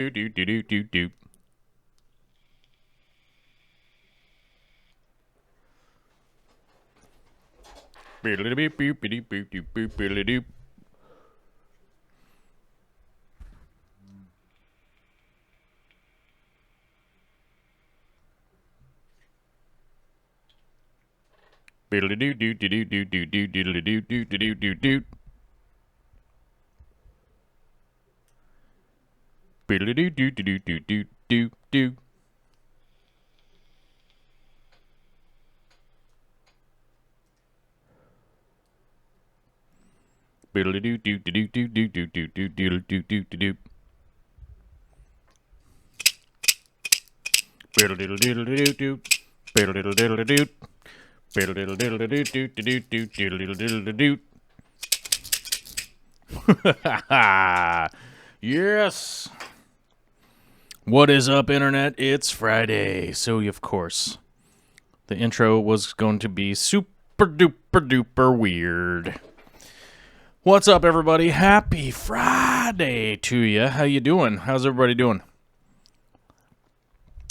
Do do do do do do. Yes. What is up, Internet? It's Friday. So, of course, the intro was going to be super duper duper weird. What's up, everybody? Happy Friday to you. How you doing? How's everybody doing?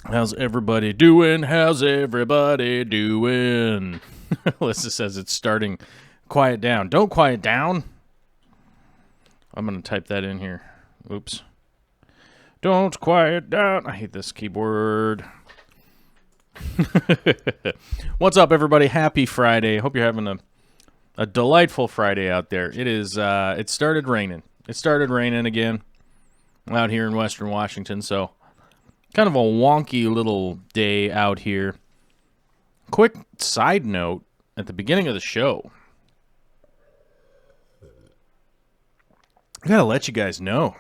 How's everybody doing? How's everybody doing? Alyssa says it's starting. Quiet down. Don't quiet down. I'm going to type that in here. Oops. Don't quiet down. I hate this keyboard. What's up, everybody? Happy Friday. Hope you're having a delightful Friday out there. It is. It started raining. It started raining again out here in Western Washington, so kind of a wonky little day out here. Quick side note at the beginning of the show. I gotta let you guys know.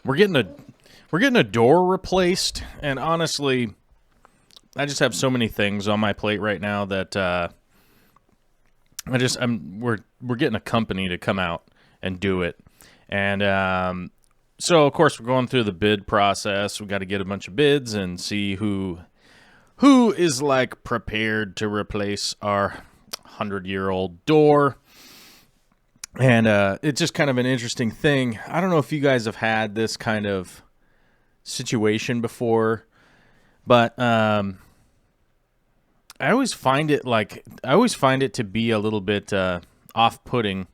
We're getting a door replaced, and honestly, I just have so many things on my plate right now that we're getting a company to come out and do it, and so of course we're going through the bid process. We got to get a bunch of bids and see who is like prepared to replace our 100-year-old door. And it's just kind of an interesting thing. I don't know if you guys have had this kind of situation before, but I always find it to be a little bit off-putting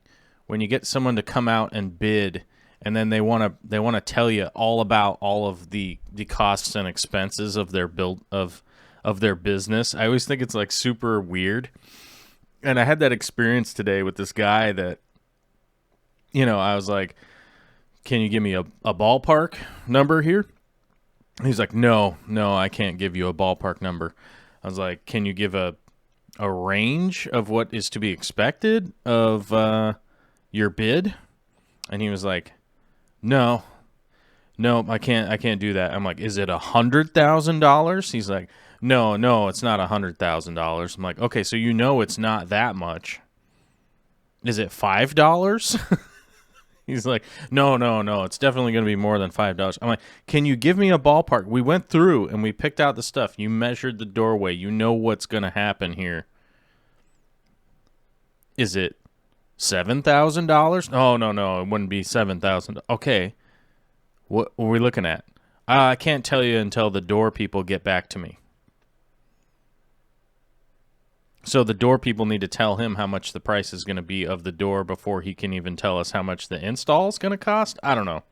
when you get someone to come out and bid, and then they want to tell you all about all of the costs and expenses of their of their business. I always think it's like super weird. And I had that experience today with this guy that, you know, I was like, can you give me a ballpark number here? He's like, no, I can't give you a ballpark number. I was like, can you give a range of what is to be expected of your bid? And he was like, no, I can't do that. I'm like, is it $100,000? He's like, no, it's not $100,000. I'm like, okay, so you know it's not that much. Is it $5? He's like, no, it's definitely going to be more than $5. I'm like, can you give me a ballpark? We went through and we picked out the stuff. You measured the doorway. You know what's going to happen here. Is it $7,000? No, it wouldn't be $7,000. Okay, what are we looking at? I can't tell you until the door people get back to me. So the door people need to tell him how much the price is going to be of the door before he can even tell us how much the install is going to cost. I don't know.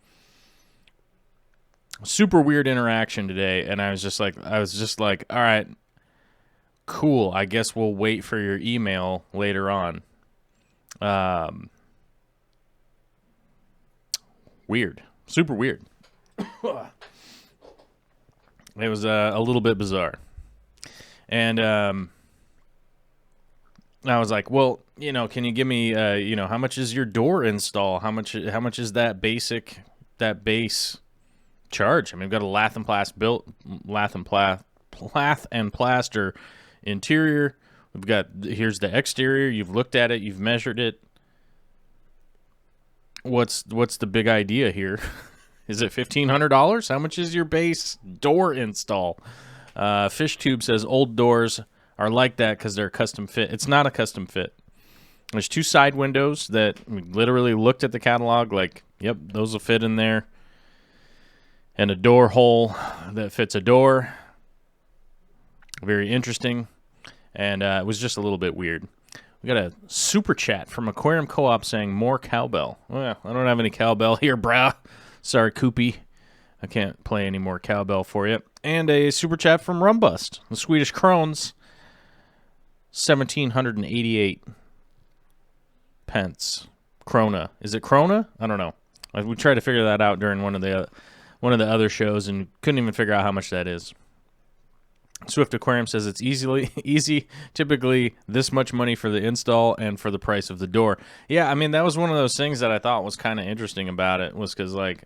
Super weird interaction today, and I was just like, all right, cool. I guess we'll wait for your email later on. Weird. Super weird. It was a little bit bizarre. And I was like, well, you know, can you give me, how much is your door install? How much is that base charge? I mean, we've got a lath and plaster interior. Here's the exterior. You've looked at it. You've measured it. What's the big idea here? Is it $1,500? How much is your base door install? Fish Tube says old doors are like that because they're custom fit. It's not a custom fit. There's two side windows that we literally looked at the catalog like Yep, those will fit in there. And a door hole that fits a door. Very interesting. And it was just a little bit weird. We got a super chat from Aquarium Co-op saying more cowbell. Well, I don't have any cowbell here, brah. Sorry, Koopy. I can't play any more cowbell for you. And a super chat from Rumbust, the Swedish Krones. 1,788 pence. Krona. Is it Krona? I don't know. We tried to figure that out during one of the other shows and couldn't even figure out how much that is. Swift Aquarium says it's easy, typically this much money for the install and for the price of the door. Yeah, I mean, that was one of those things that I thought was kind of interesting about it, was because, like,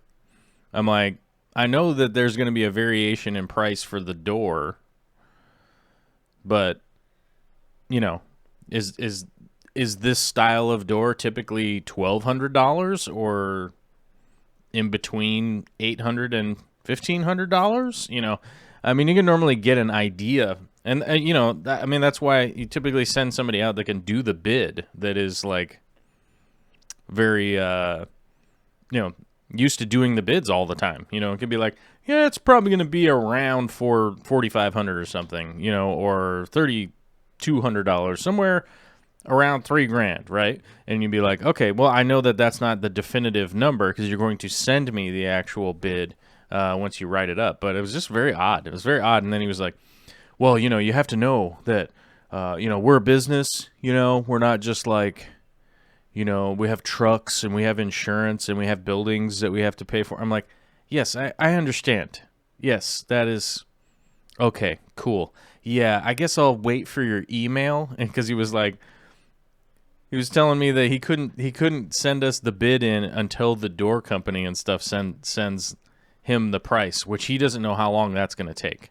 I'm like, I know that there's going to be a variation in price for the door, but, you know, is this style of door typically $1,200 or in between $800 and $1,500? You know, I mean, you can normally get an idea, and you know, I mean, that's why you typically send somebody out that can do the bid that is like very, you know, used to doing the bids all the time. You know, it could be like, yeah, it's probably going to be around for $4,500 or something, you know, or $3,200, somewhere around $3,000, right? And you'd be like, okay, well, I know that that's not the definitive number because you're going to send me the actual bid once you write it up. But it was just very odd. It was very odd. And then he was like, well, you know, you have to know that, you know, we're a business, you know, we're not just like, you know, we have trucks and we have insurance and we have buildings that we have to pay for. I'm like, yes, I understand. Yes, that is okay, cool. Yeah, I guess I'll wait for your email. And because he was like, he was telling me that he couldn't send us the bid in until the door company and stuff sends him the price, which he doesn't know how long that's going to take.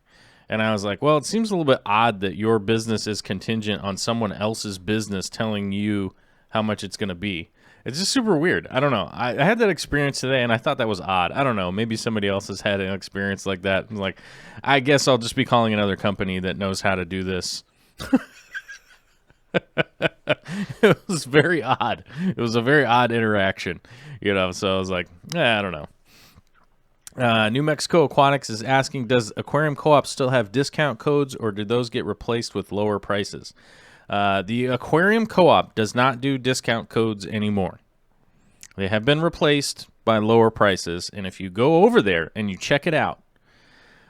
And I was like, well, it seems a little bit odd that your business is contingent on someone else's business telling you how much it's going to be. It's just super weird. I don't know. I had that experience today, and I thought that was odd. I don't know. Maybe somebody else has had an experience like that. I'm like, I guess I'll just be calling another company that knows how to do this. It was very odd. It was a very odd interaction, you know. So I was like, I don't know. New Mexico Aquatics is asking, does Aquarium Co-op still have discount codes, or do those get replaced with lower prices? The Aquarium Co-op does not do discount codes anymore. They have been replaced by lower prices, and if you go over there and you check it out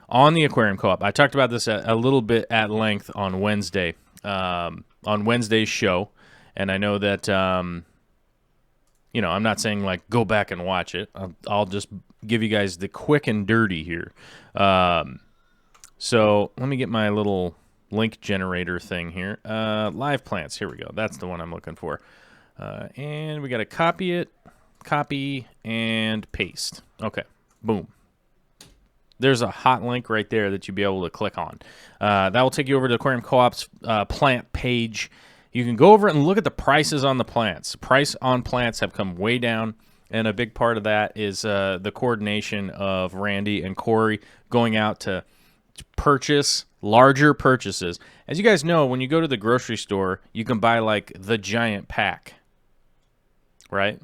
on the Aquarium Co-op, I talked about this a little bit at length on Wednesday. On Wednesday's show, and I know that, you know, I'm not saying, like, go back and watch it. I'll just give you guys the quick and dirty here. So let me get my little link generator thing here. Live plants, here we go. That's the one I'm looking for. And we got to copy, and paste. Okay, boom. There's a hot link right there that you'll be able to click on. That will take you over to Aquarium Co-op's plant page. You can go over and look at the prices on the plants. Price on plants have come way down, and a big part of that is the coordination of Randy and Corey going out to purchase larger purchases. As you guys know, when you go to the grocery store, you can buy like the giant pack, right?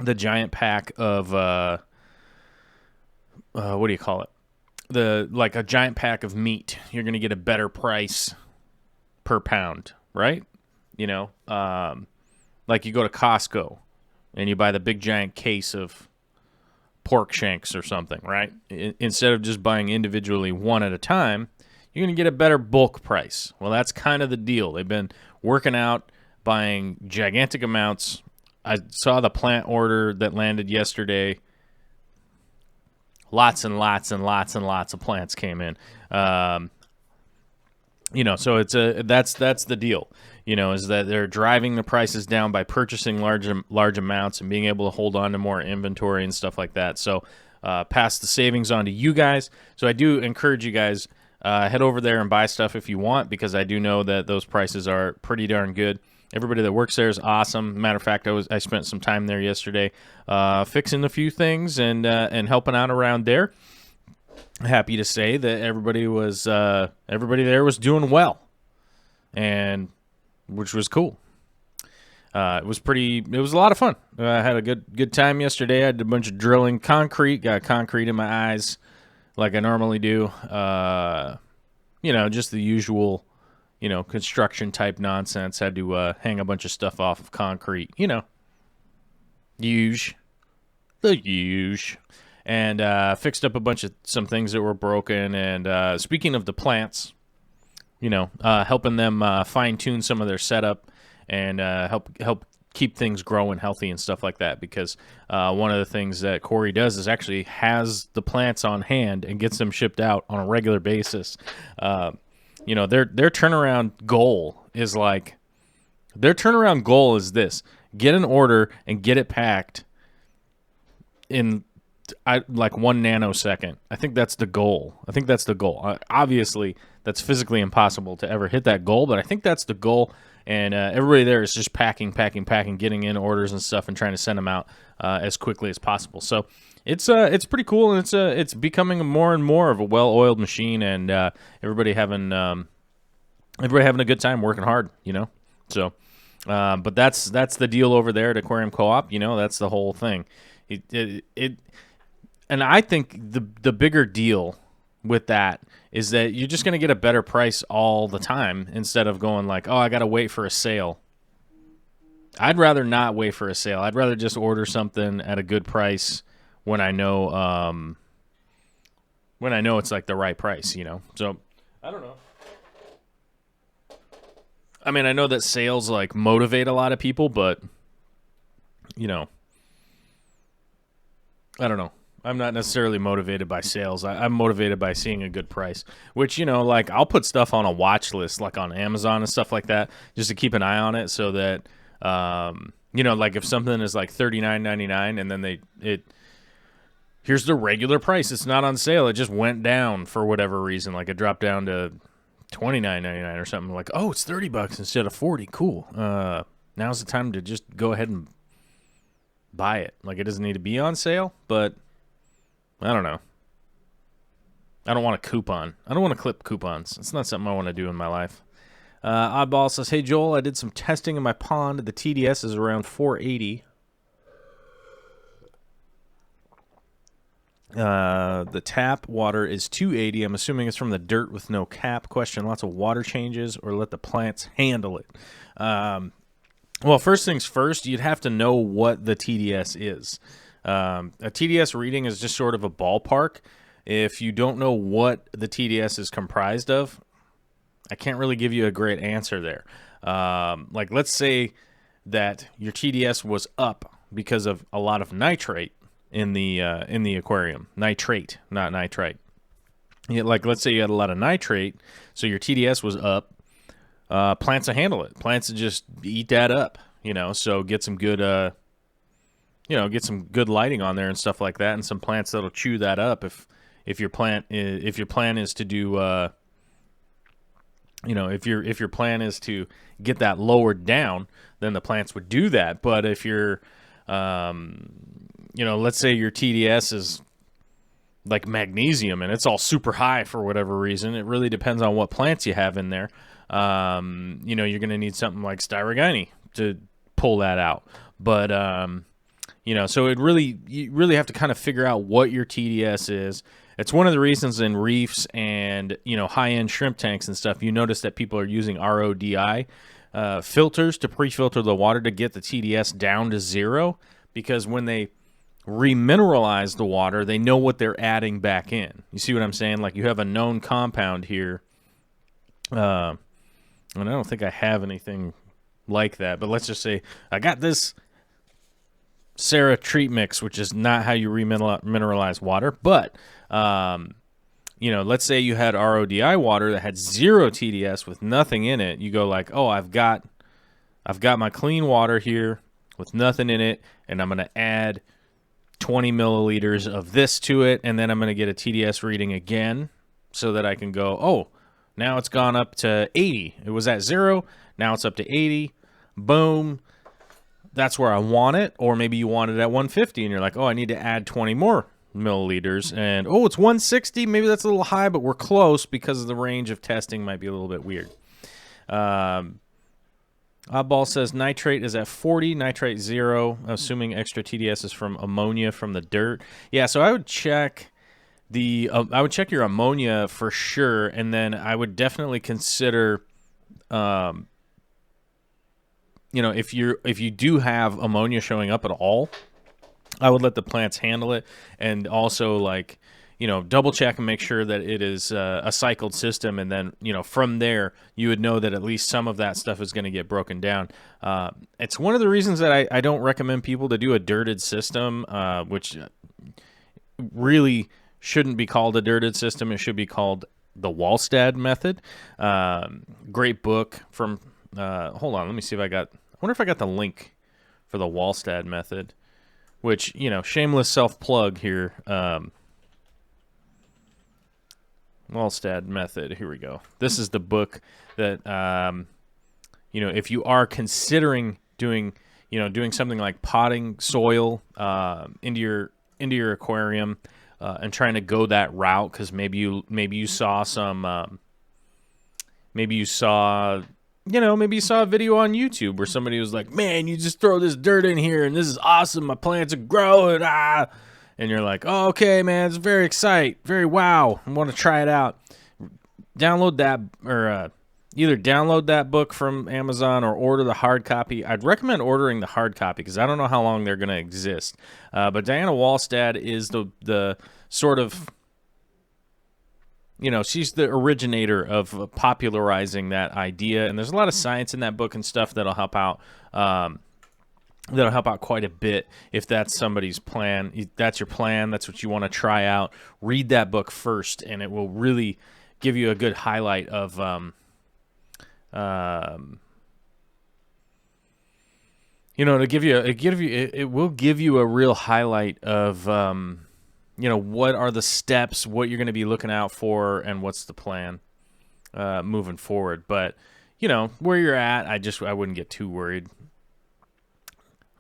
The giant pack of... what do you call it? Like a giant pack of meat. You're going to get a better price per pound, right? You know, like you go to Costco and you buy the big giant case of pork shanks or something, right? Instead of just buying individually one at a time, you're going to get a better bulk price. Well, that's kind of the deal. They've been working out, buying gigantic amounts. I saw the plant order that landed yesterday. Lots and lots and lots and lots of plants came in. You know, so it's that's the deal. You know, is that they're driving the prices down by purchasing large amounts and being able to hold on to more inventory and stuff like that. So pass the savings on to you guys. So I do encourage you guys, head over there and buy stuff if you want, because I do know that those prices are pretty darn good. Everybody that works there is awesome. Matter of fact, I spent some time there yesterday fixing a few things and helping out around there. Happy to say that everybody there was doing well, and which was cool. it was a lot of fun. I had a good time yesterday. I did a bunch of drilling concrete, got concrete in my eyes like I normally do. Just the usual, construction type nonsense. Had to hang a bunch of stuff off of concrete, the huge. And fixed up some things that were broken. And speaking of the plants, helping them fine-tune some of their setup and help keep things growing healthy and stuff like that. Because one of the things that Corey does is actually has the plants on hand and gets them shipped out on a regular basis. Their turnaround goal is this: get an order and get it packed in like 1 nanosecond. I think that's the goal. Obviously, that's physically impossible to ever hit that goal, but I think that's the goal. And everybody there is just packing, getting in orders and stuff, and trying to send them out as quickly as possible. So it's pretty cool, and it's becoming more and more of a well-oiled machine, and everybody having a good time working hard. So, but that's the deal over there at Aquarium Co-op. That's the whole thing. And I think the bigger deal with that is that you're just going to get a better price all the time instead of going like, oh, I got to wait for a sale. I'd rather not wait for a sale. I'd rather just order something at a good price when I know it's like the right price, So I don't know. I mean, I know that sales like motivate a lot of people, but I don't know. I'm not necessarily motivated by sales. I'm motivated by seeing a good price, which, like I'll put stuff on a watch list, like on Amazon and stuff like that, just to keep an eye on it so that, like if something is like $39.99 and then here's the regular price. It's not on sale. It just went down for whatever reason. Like it dropped down to $29.99 or something. Like, oh, it's $30 instead of $40. Cool. Now's the time to just go ahead and buy it. Like it doesn't need to be on sale, but I don't know. I don't want a coupon. I don't want to clip coupons. It's not something I want to do in my life. Oddball says, hey, Joel, I did some testing in my pond. The TDS is around 480. The tap water is 280. I'm assuming it's from the dirt with no cap. Question, lots of water changes or let the plants handle it? Well, first things first, you'd have to know what the TDS is. A TDS reading is just sort of a ballpark. If you don't know what the TDS is comprised of, I can't really give you a great answer there. Like, let's say that your TDS was up because of a lot of nitrate in the aquarium. Nitrate, not nitrite. Like, let's say you had a lot of nitrate, so your TDS was up. Plants will handle it. Plants will just eat that up, so get some good, get some good lighting on there and stuff like that, and some plants that'll chew that up. If your plan is to do, if your plan is to get that lowered down, then the plants would do that. But if you're, let's say your TDS is like magnesium and it's all super high for whatever reason, it really depends on what plants you have in there. You're going to need something like Styrogyne to pull that out. But, so you really have to kind of figure out what your TDS is. It's one of the reasons in reefs and, high-end shrimp tanks and stuff, you notice that people are using RODI filters to pre-filter the water to get the TDS down to 0, because when they remineralize the water, they know what they're adding back in. You see what I'm saying? Like, you have a known compound here. And I don't think I have anything like that, but let's just say I got this Sarah treat mix, which is not how you remineralize water, but let's say you had RODI water that had 0 TDS with nothing in it. You go like, oh, I've got my clean water here with nothing in it, and I'm going to add 20 milliliters of this to it, and then I'm going to get a TDS reading again so that I can go, oh, now it's gone up to 80. It was at 0. Now it's up to 80. Boom. That's where I want it. Or maybe you want it at 150 and you're like, oh, I need to add 20 more milliliters. And, oh, it's 160. Maybe that's a little high, but we're close because the range of testing might be a little bit weird. Oddball says nitrate is at 40, nitrate 0, assuming extra TDS is from ammonia from the dirt. Yeah, so I would check your ammonia for sure, and then I would definitely consider, if you do have ammonia showing up at all, I would let the plants handle it, and also double check and make sure that it is a cycled system, and then from there you would know that at least some of that stuff is going to get broken down. It's one of the reasons that I don't recommend people to do a dirted system, which really shouldn't be called a dirted system. It should be called the Wallstad method. Great book from. Hold on, let me see if I wonder if I got the link for the Wallstad method. Which, shameless self-plug here. Wallstad method. Here we go. This is the book that, if you are considering doing something like potting soil into your aquarium and trying to go that route, because maybe you saw some, maybe you saw a video on YouTube where somebody was like, man, you just throw this dirt in here and this is awesome. My plants are growing. And you're like, oh, okay, man, it's very wow. I want to try it out. Download that, or either download that book from Amazon or order the hard copy. I'd recommend ordering the hard copy because I don't know how long they're going to exist. But Diana Wallstad is the sort of, she's the originator of popularizing that idea, and there's a lot of science in that book and stuff that'll help out. That'll help out quite a bit if that's somebody's plan. If that's your plan, that's what you want to try out. Read that book first, and it will really give you a good highlight of. It will give you a real highlight of. What are the steps, what you're going to be looking out for, and what's the plan moving forward. But, where you're at, I wouldn't get too worried.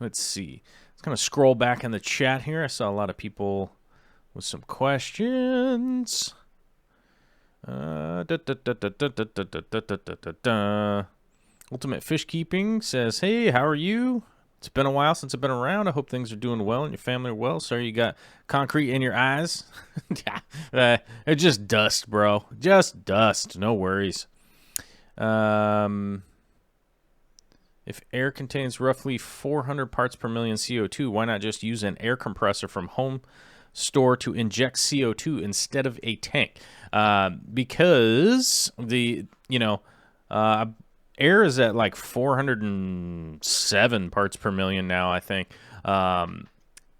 Let's see. Let's kind of scroll back in the chat here. I saw a lot of people with some questions. Ultimate Fish Keeping says, hey, how are you? It's been a while since I've been around. I hope things are doing well and your family are well. Sorry you got concrete in your eyes. It's just dust, bro. Just dust. No worries. If air contains roughly 400 parts per million CO2, why not just use an air compressor from home store to inject CO2 instead of a tank? Because air is at like 407 parts per million now, I think.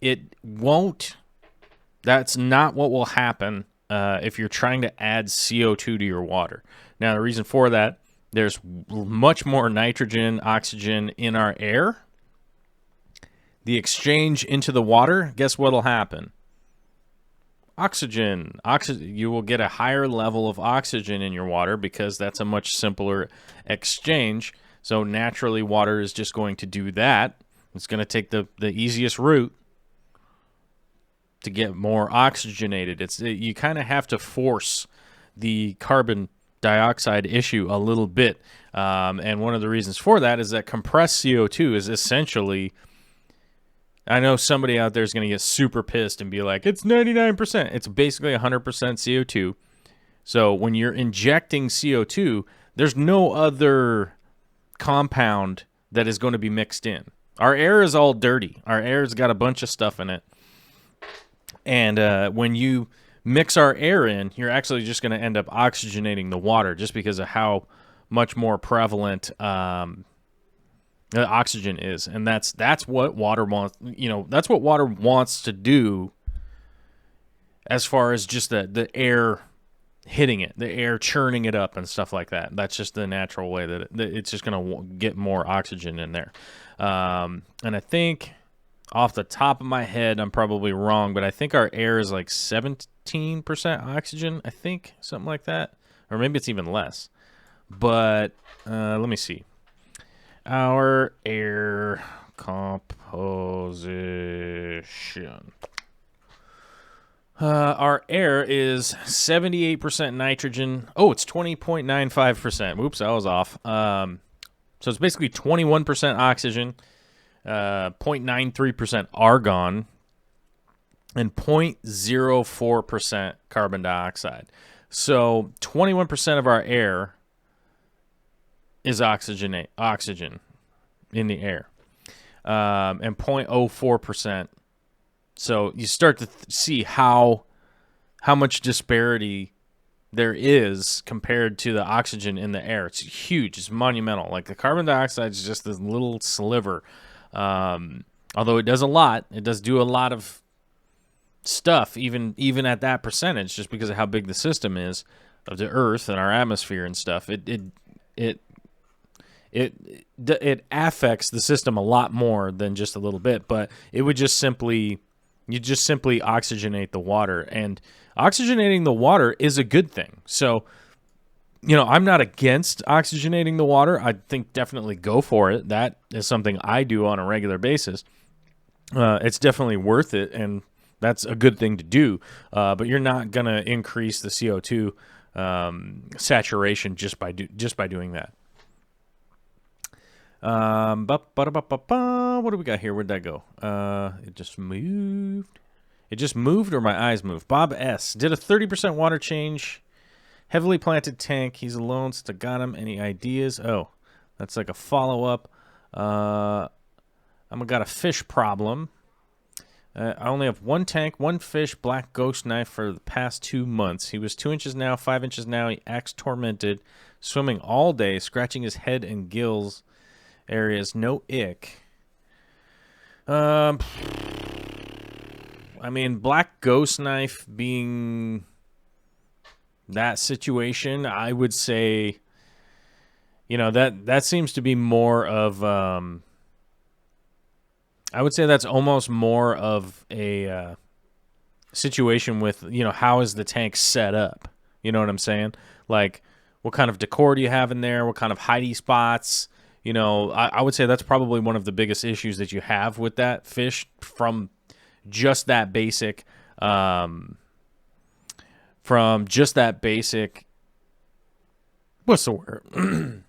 It won't. That's not what will happen if you're trying to add CO2 to your water. Now, the reason for that, there's much more nitrogen, oxygen in our air. The exchange into the water, guess what will happen? Oxygen. You will get a higher level of oxygen in your water because that's a much simpler exchange. So naturally, water is just going to do that. It's going to take the easiest route to get more oxygenated. You kind of have to force the carbon dioxide issue a little bit. And one of the reasons for that is that compressed CO2 is essentially... I know somebody out there is going to get super pissed and be like, it's 99%. It's basically 100% CO2. So when you're injecting CO2, there's no other compound that is going to be mixed in. Our air is all dirty. Our air's got a bunch of stuff in it. And when you mix our air in, you're actually just going to end up oxygenating the water just because of how much more prevalent oxygen is. And that's what water wants. That's what water wants to do as far as just the air hitting it, the air churning it up and stuff like that. That's just the natural way that it's just going to get more oxygen in there. And I think off the top of my head, I'm probably wrong, but I think our air is like 17% oxygen, I think, something like that. Or maybe it's even less. But let me see. Our air composition. Our air is 78% nitrogen. Oh, it's 20.95%. Oops, I was off. So it's basically 21% oxygen, 0.93% argon, and 0.04% carbon dioxide. So 21% of our air is oxygen in the air, and 0.04%. So you start to see how much disparity there is compared to the oxygen in the air. It's huge. It's monumental. Like the carbon dioxide is just this little sliver. Although it does a lot, it does do a lot of stuff, even at that percentage, just because of how big the system is of the Earth and our atmosphere and stuff. It affects the system a lot more than just a little bit. But it would just simply oxygenate the water, and oxygenating the water is a good thing. So, I'm not against oxygenating the water. I think definitely go for it. That is something I do on a regular basis. It's definitely worth it, and that's a good thing to do. But you're not gonna increase the CO2 saturation just by doing that. What do we got here? Where'd that go? It just moved. It just moved, or my eyes moved. Bob S. did a 30% water change. Heavily planted tank. He's alone since I got him. Any ideas? Oh, that's like a follow-up. I've got a fish problem. I only have one tank, one fish, black ghost knife for the past 2 months. He was 2 inches now, 5 inches now. He acts tormented, swimming all day, scratching his head and gills areas. No ick. I mean, black ghost knife being that situation, I would say, that seems to be more of, I would say that's almost more of a situation with, how is the tank set up? You know what I'm saying? Like, what kind of decor do you have in there? What kind of hidey spots? I would say that's probably one of the biggest issues that you have with that fish from just that basic, what's the word?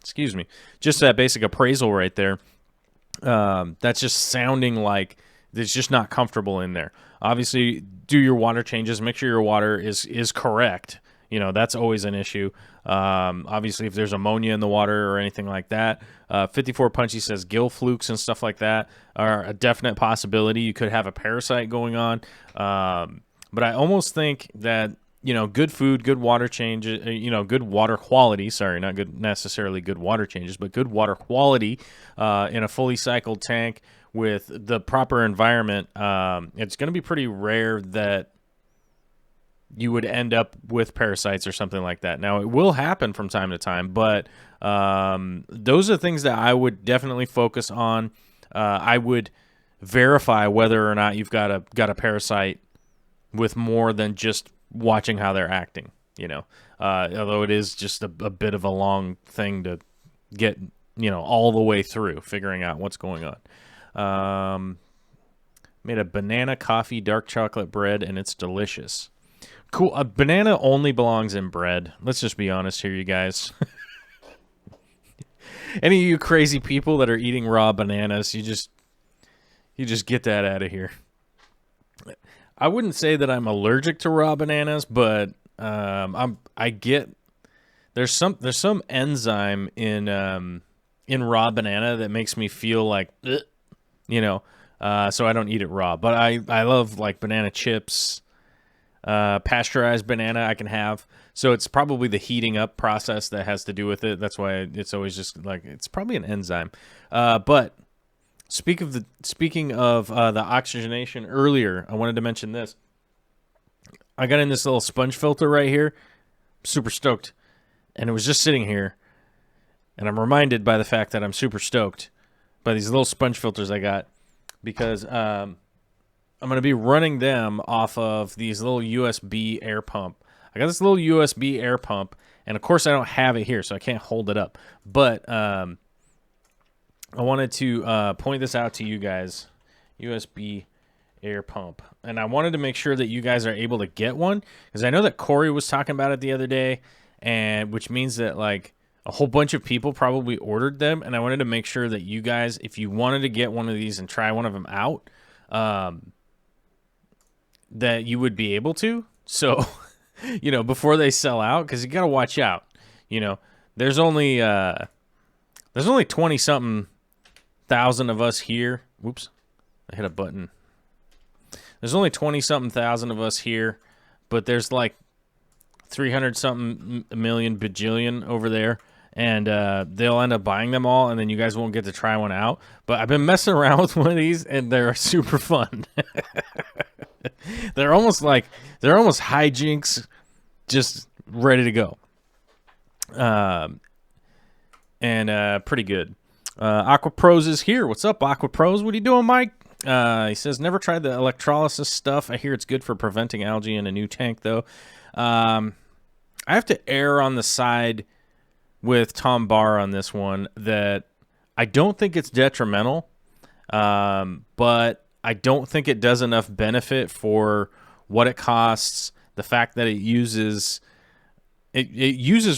Excuse me. Just that basic appraisal right there. That's just sounding like it's just not comfortable in there. Obviously, do your water changes. Make sure your water is correct. That's always an issue. Obviously, if there's ammonia in the water or anything like that. 54 Punchy says gill flukes and stuff like that are a definite possibility. You could have a parasite going on. But I almost think that, good food, good water changes, good water quality, sorry, not good necessarily good water changes, but good water quality in a fully cycled tank with the proper environment, it's going to be pretty rare that you would end up with parasites or something like that. Now, it will happen from time to time, but those are things that I would definitely focus on. I would verify whether or not you've got a parasite with more than just watching how they're acting, although it is just a bit of a long thing to get, all the way through figuring out what's going on. Made a banana coffee dark chocolate bread, and it's delicious. Cool. A banana only belongs in bread. Let's just be honest here, you guys. Any of you crazy people that are eating raw bananas, you just get that out of here. I wouldn't say that I'm allergic to raw bananas, but I get there's some enzyme in raw banana that makes me feel like, so I don't eat it raw. But I love like banana chips. Pasteurized banana I can have. So it's probably the heating up process that has to do with it. That's why it's always just like, it's probably an enzyme. But speaking of the oxygenation earlier, I wanted to mention this. I got in this little sponge filter right here. Super stoked. And it was just sitting here. And I'm reminded by the fact that I'm super stoked by these little sponge filters I got. Because I'm going to be running them off of these little USB air pump. I got this little USB air pump, and of course I don't have it here, so I can't hold it up. But I wanted to point this out to you guys. USB air pump. And I wanted to make sure that you guys are able to get one, because I know that Corey was talking about it the other day, and which means that like a whole bunch of people probably ordered them, and I wanted to make sure that you guys, if you wanted to get one of these and try one of them out, that you would be able to. So, you know, before they sell out, because you got to watch out. You know, there's only 20-something thousand of us here. Whoops, I hit a button. There's only 20-something thousand of us here, but there's like 300-something million bajillion over there, and they'll end up buying them all, and then you guys won't get to try one out. But I've been messing around with one of these, and they're super fun. They're almost hijinks, just ready to go. And pretty good. Aqua Pros is here. What's up, Aqua Pros? What are you doing, Mike? He says, never tried the electrolysis stuff. I hear it's good for preventing algae in a new tank, though. I have to err on the side with Tom Barr on this one that I don't think it's detrimental, but I don't think it does enough benefit for what it costs, the fact that it uses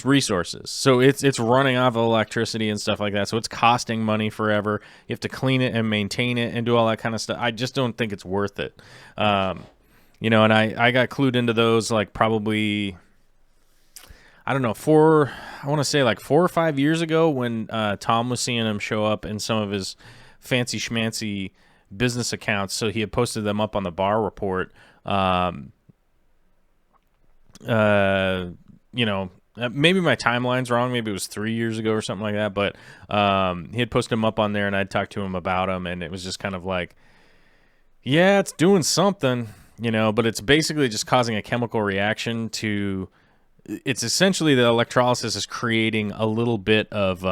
resources. So it's running off of electricity and stuff like that. So it's costing money forever. You have to clean it and maintain it and do all that kind of stuff. I just don't think it's worth it. You know, and I got clued into those like probably, I don't know, I want to say like 4 or 5 years ago when Tom was seeing them show up in some of his fancy schmancy business accounts. So he had posted them up on the Bar Report. You know, maybe my timeline's wrong. Maybe it was 3 years ago or something like that. But he had posted them up on there, and I'd talked to him about them, and it was just kind of like, yeah, it's doing something, you know, but it's basically just causing a chemical reaction to. It's essentially the electrolysis is creating a little bit of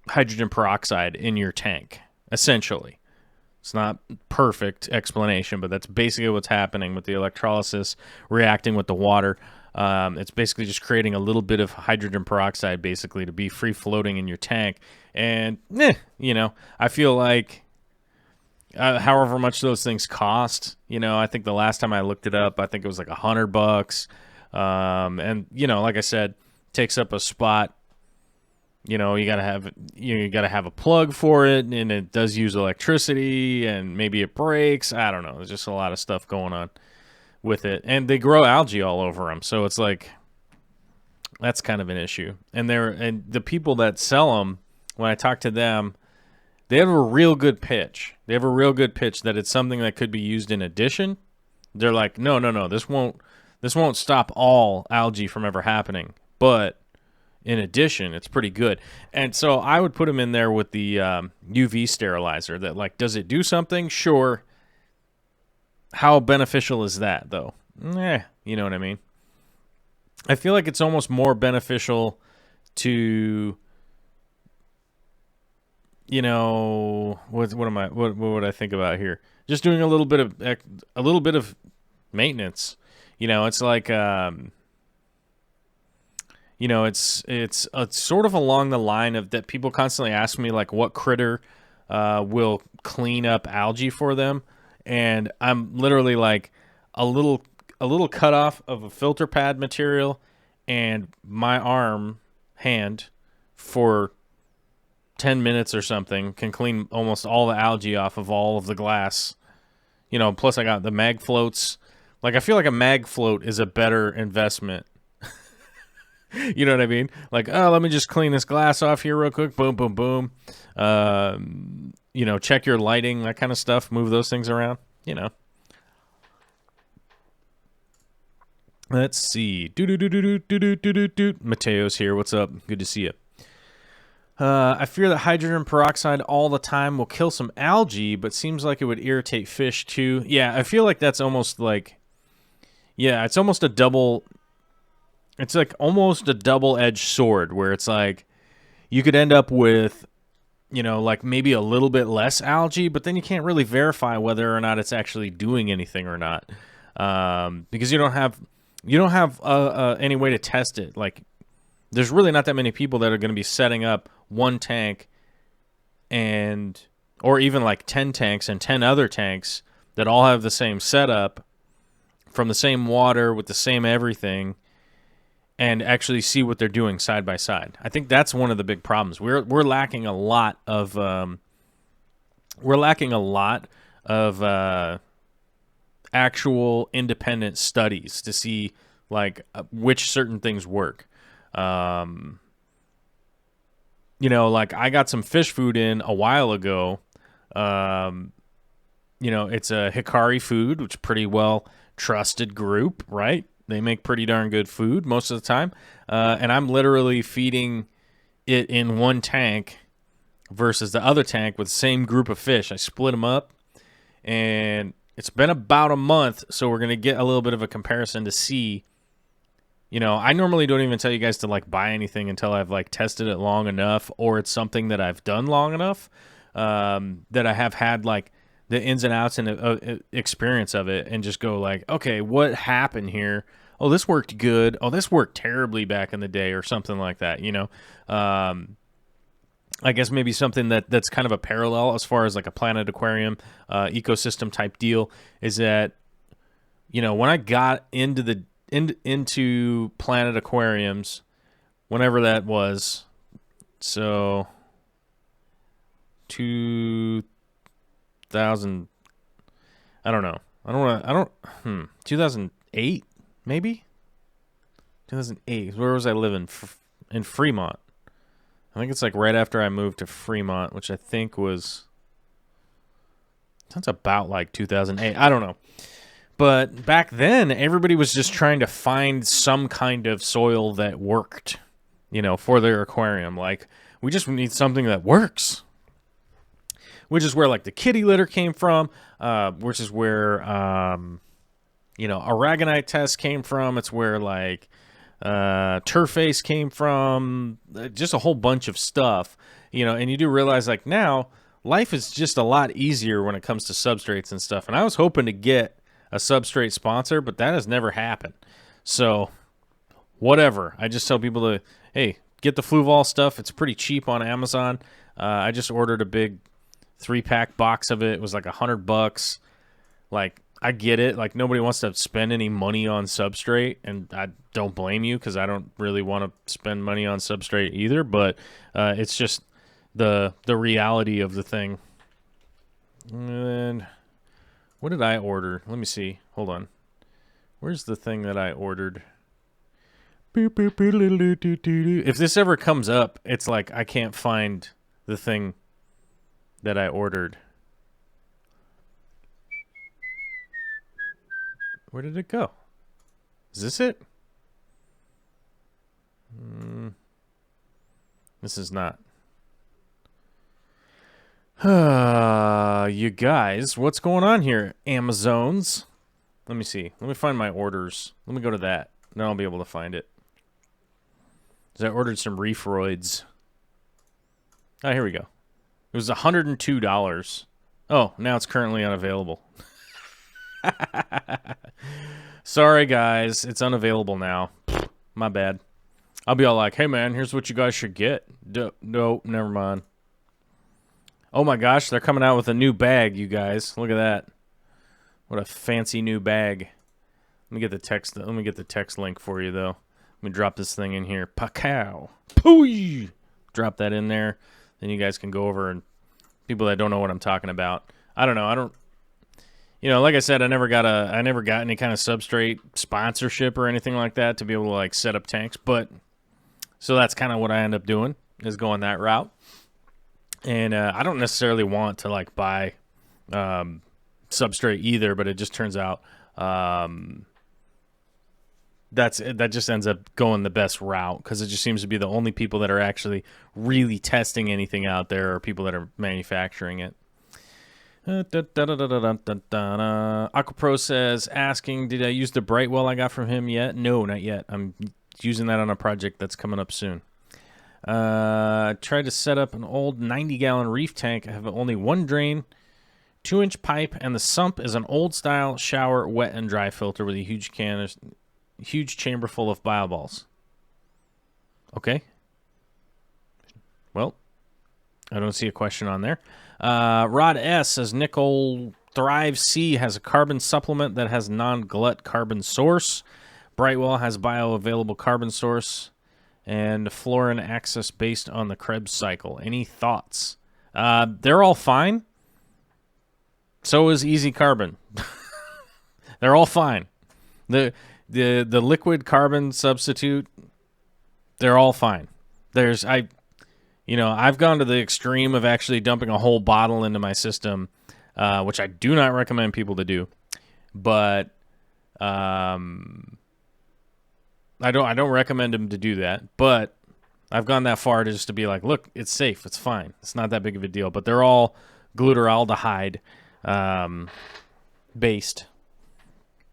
hydrogen peroxide in your tank, essentially. It's not perfect explanation, but that's basically what's happening with the electrolysis reacting with the water. It's basically just creating a little bit of hydrogen peroxide, basically, to be free floating in your tank. And, you know, I feel like however much those things cost, you know, I think the last time I looked it up, I think it was like $100. And, you know, like I said, takes up a spot. You know, you gotta have a plug for it, and it does use electricity, and maybe it breaks. I don't know. There's just a lot of stuff going on with it, and they grow algae all over them, so it's like that's kind of an issue. And the people that sell them, when I talk to them, they have a real good pitch. They have a real good pitch that it's something that could be used in addition. They're like, no, this won't stop all algae from ever happening, but in addition, it's pretty good. And so I would put them in there with the UV sterilizer. That, like, does it do something? Sure. How beneficial is that, though? You know what I mean? I feel like it's almost more beneficial to, you know, what would I think about here? Just doing a little bit of maintenance. You know, it's like you know, it's sort of along the line of that people constantly ask me, like, what critter will clean up algae for them, and I'm literally like a little cutoff of a filter pad material and my hand for 10 minutes or something can clean almost all the algae off of all of the glass. You know, plus I got the mag floats. Like, I feel like a mag float is a better investment. You know what I mean? Like, oh, let me just clean this glass off here real quick. Boom, boom, boom. You know, check your lighting, that kind of stuff. Move those things around, you know. Let's see. Mateo's here. What's up? Good to see you. I fear that hydrogen peroxide all the time will kill some algae, but seems like it would irritate fish too. Yeah, I feel like that's almost like, yeah, it's almost a double... It's like almost a double-edged sword where it's like you could end up with, you know, like maybe a little bit less algae, but then you can't really verify whether or not it's actually doing anything or not, because you don't have any way to test it. Like, there's really not that many people that are going to be setting up one tank or even like 10 tanks and 10 other tanks that all have the same setup from the same water with the same everything. and actually see what they're doing side by side. I think that's one of the big problems. We're lacking a lot of actual independent studies to see like which certain things work. You know, like I got some fish food in a while ago. You know, it's a Hikari food, which is pretty well trusted group, right? They make pretty darn good food most of the time. And I'm literally feeding it in one tank versus the other tank with the same group of fish. I split them up, and it's been about a month, so we're going to get a little bit of a comparison to see. You know, I normally don't even tell you guys to like buy anything until I've like tested it long enough, or it's something that I've done long enough that I have had like the ins and outs and experience of it, and just go like, okay, what happened here? Oh, this worked good. Oh, this worked terribly back in the day, or something like that. You know, I guess maybe something that's kind of a parallel as far as like a Planet Aquarium ecosystem type deal is that, you know, when I got into into Planet Aquariums, whenever that was, so 2000, I don't know. 2008 maybe? 2008. Where was I living? In Fremont. I think it's like right after I moved to Fremont, which I think was, sounds about like 2008. I don't know. But back then, everybody was just trying to find some kind of soil that worked, you know, for their aquarium. Like, we just need something that works. Which is where, like, the kitty litter came from, which is where, you know, aragonite test came from. It's where, like, Turface came from. Just a whole bunch of stuff, you know, and you do realize, like, now, life is just a lot easier when it comes to substrates and stuff. And I was hoping to get a substrate sponsor, but that has never happened. So, whatever. I just tell people to, hey, get the Fluval stuff. It's pretty cheap on Amazon. I just ordered a big 3-pack box of it. It was like $100. Like, I get it. Like, nobody wants to spend any money on substrate, and I don't blame you because I don't really want to spend money on substrate either. But it's just the reality of the thing. And what did I order? Let me see. Hold on. Where's the thing that I ordered? If this ever comes up, it's like I can't find the thing that I ordered. Where did it go? Is this it? This is not. You guys, what's going on here? Amazons. Let me see. Let me find my orders. Let me go to that. Then I'll be able to find it. I ordered some Reefroids. Oh, here we go. It was $102. Oh, now it's currently unavailable. Sorry, guys. It's unavailable now. My bad. I'll be all like, hey, man, here's what you guys should get. No, never mind. Oh my gosh, they're coming out with a new bag, you guys. Look at that. What a fancy new bag. Let me get the text link for you though. Let me drop this thing in here. Pacow. Pooey. Drop that in there. Then you guys can go over, and people that don't know what I'm talking about. I don't know. You know, like I said, I never got any kind of substrate sponsorship or anything like that to be able to like set up tanks, but so that's kind of what I end up doing, is going that route. And I don't necessarily want to like buy substrate either, but it just turns out that just ends up going the best route, because it just seems to be the only people that are actually really testing anything out there are people that are manufacturing it. Aqua Pros says, asking, did I use the Brightwell I got from him yet? No, not yet. I'm using that on a project that's coming up soon. Tried to set up an old 90-gallon reef tank. I have only one drain, 2-inch pipe, and the sump is an old-style shower wet and dry filter with a huge chamber full of bioballs. Okay. Well, I don't see a question on there. Rod S says, Nickel Thrive C has a carbon supplement that has non-glut carbon source. Brightwell has bioavailable carbon source and fluorine access based on the Krebs cycle. Any thoughts? They're all fine. So is Easy Carbon. They're all fine. The liquid carbon substitute, they're all fine. I've gone to the extreme of actually dumping a whole bottle into my system, which I do not recommend people to do. But I don't recommend them to do that. But I've gone that far to just to be like, look, it's safe, it's fine, it's not that big of a deal. But they're all glutaraldehyde based,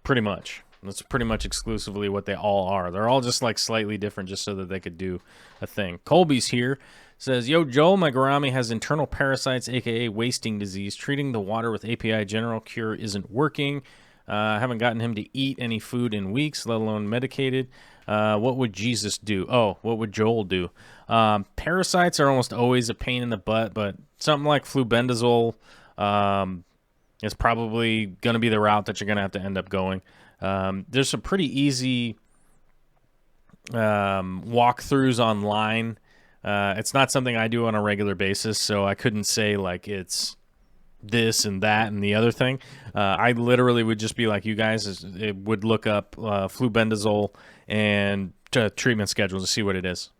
pretty much. That's pretty much exclusively what they all are. They're all just like slightly different just so that they could do a thing. Colby's here. Says, yo, Joel, my gourami has internal parasites, a.k.a. wasting disease. Treating the water with API general cure isn't working. I haven't gotten him to eat any food in weeks, let alone medicated. What would Jesus do? Oh, what would Joel do? Parasites are almost always a pain in the butt, but something like flubendazole is probably going to be the route that you're going to have to end up going. There's some pretty easy walkthroughs online. It's not something I do on a regular basis, so I couldn't say like it's this and that and the other thing. I literally would just be like you guys, it would look up flubendazole and treatment schedule to see what it is.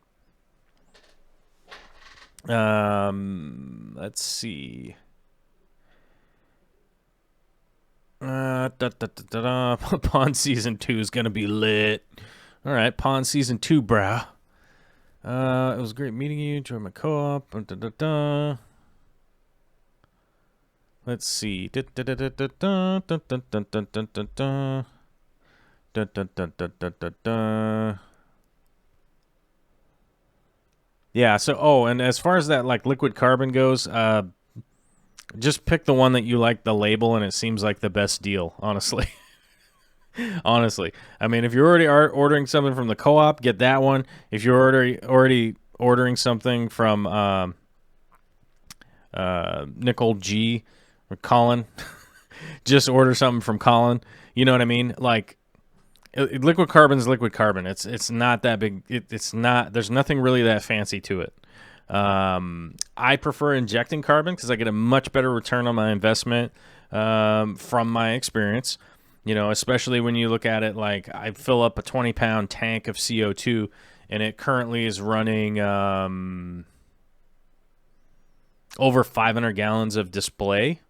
Let's see. Pond Season 2 is going to be lit. All right, Pond Season 2, brah. It was great meeting you. Enjoy my co-op. Let's see. Yeah, so, and as far as that, like, liquid carbon goes, just pick the one that you like the label, and it seems like the best deal, honestly. Honestly. I mean, if you're already ordering something from the co-op, get that one. If you're already ordering something from Nicole G or Colin, just order something from Colin. You know what I mean? Like, liquid carbon is liquid carbon. It's not that big. It's not. There's nothing really that fancy to it. I prefer injecting carbon because I get a much better return on my investment from my experience. You know, especially when you look at it like I fill up a 20-pound tank of CO2 and it currently is running over 500 gallons of display,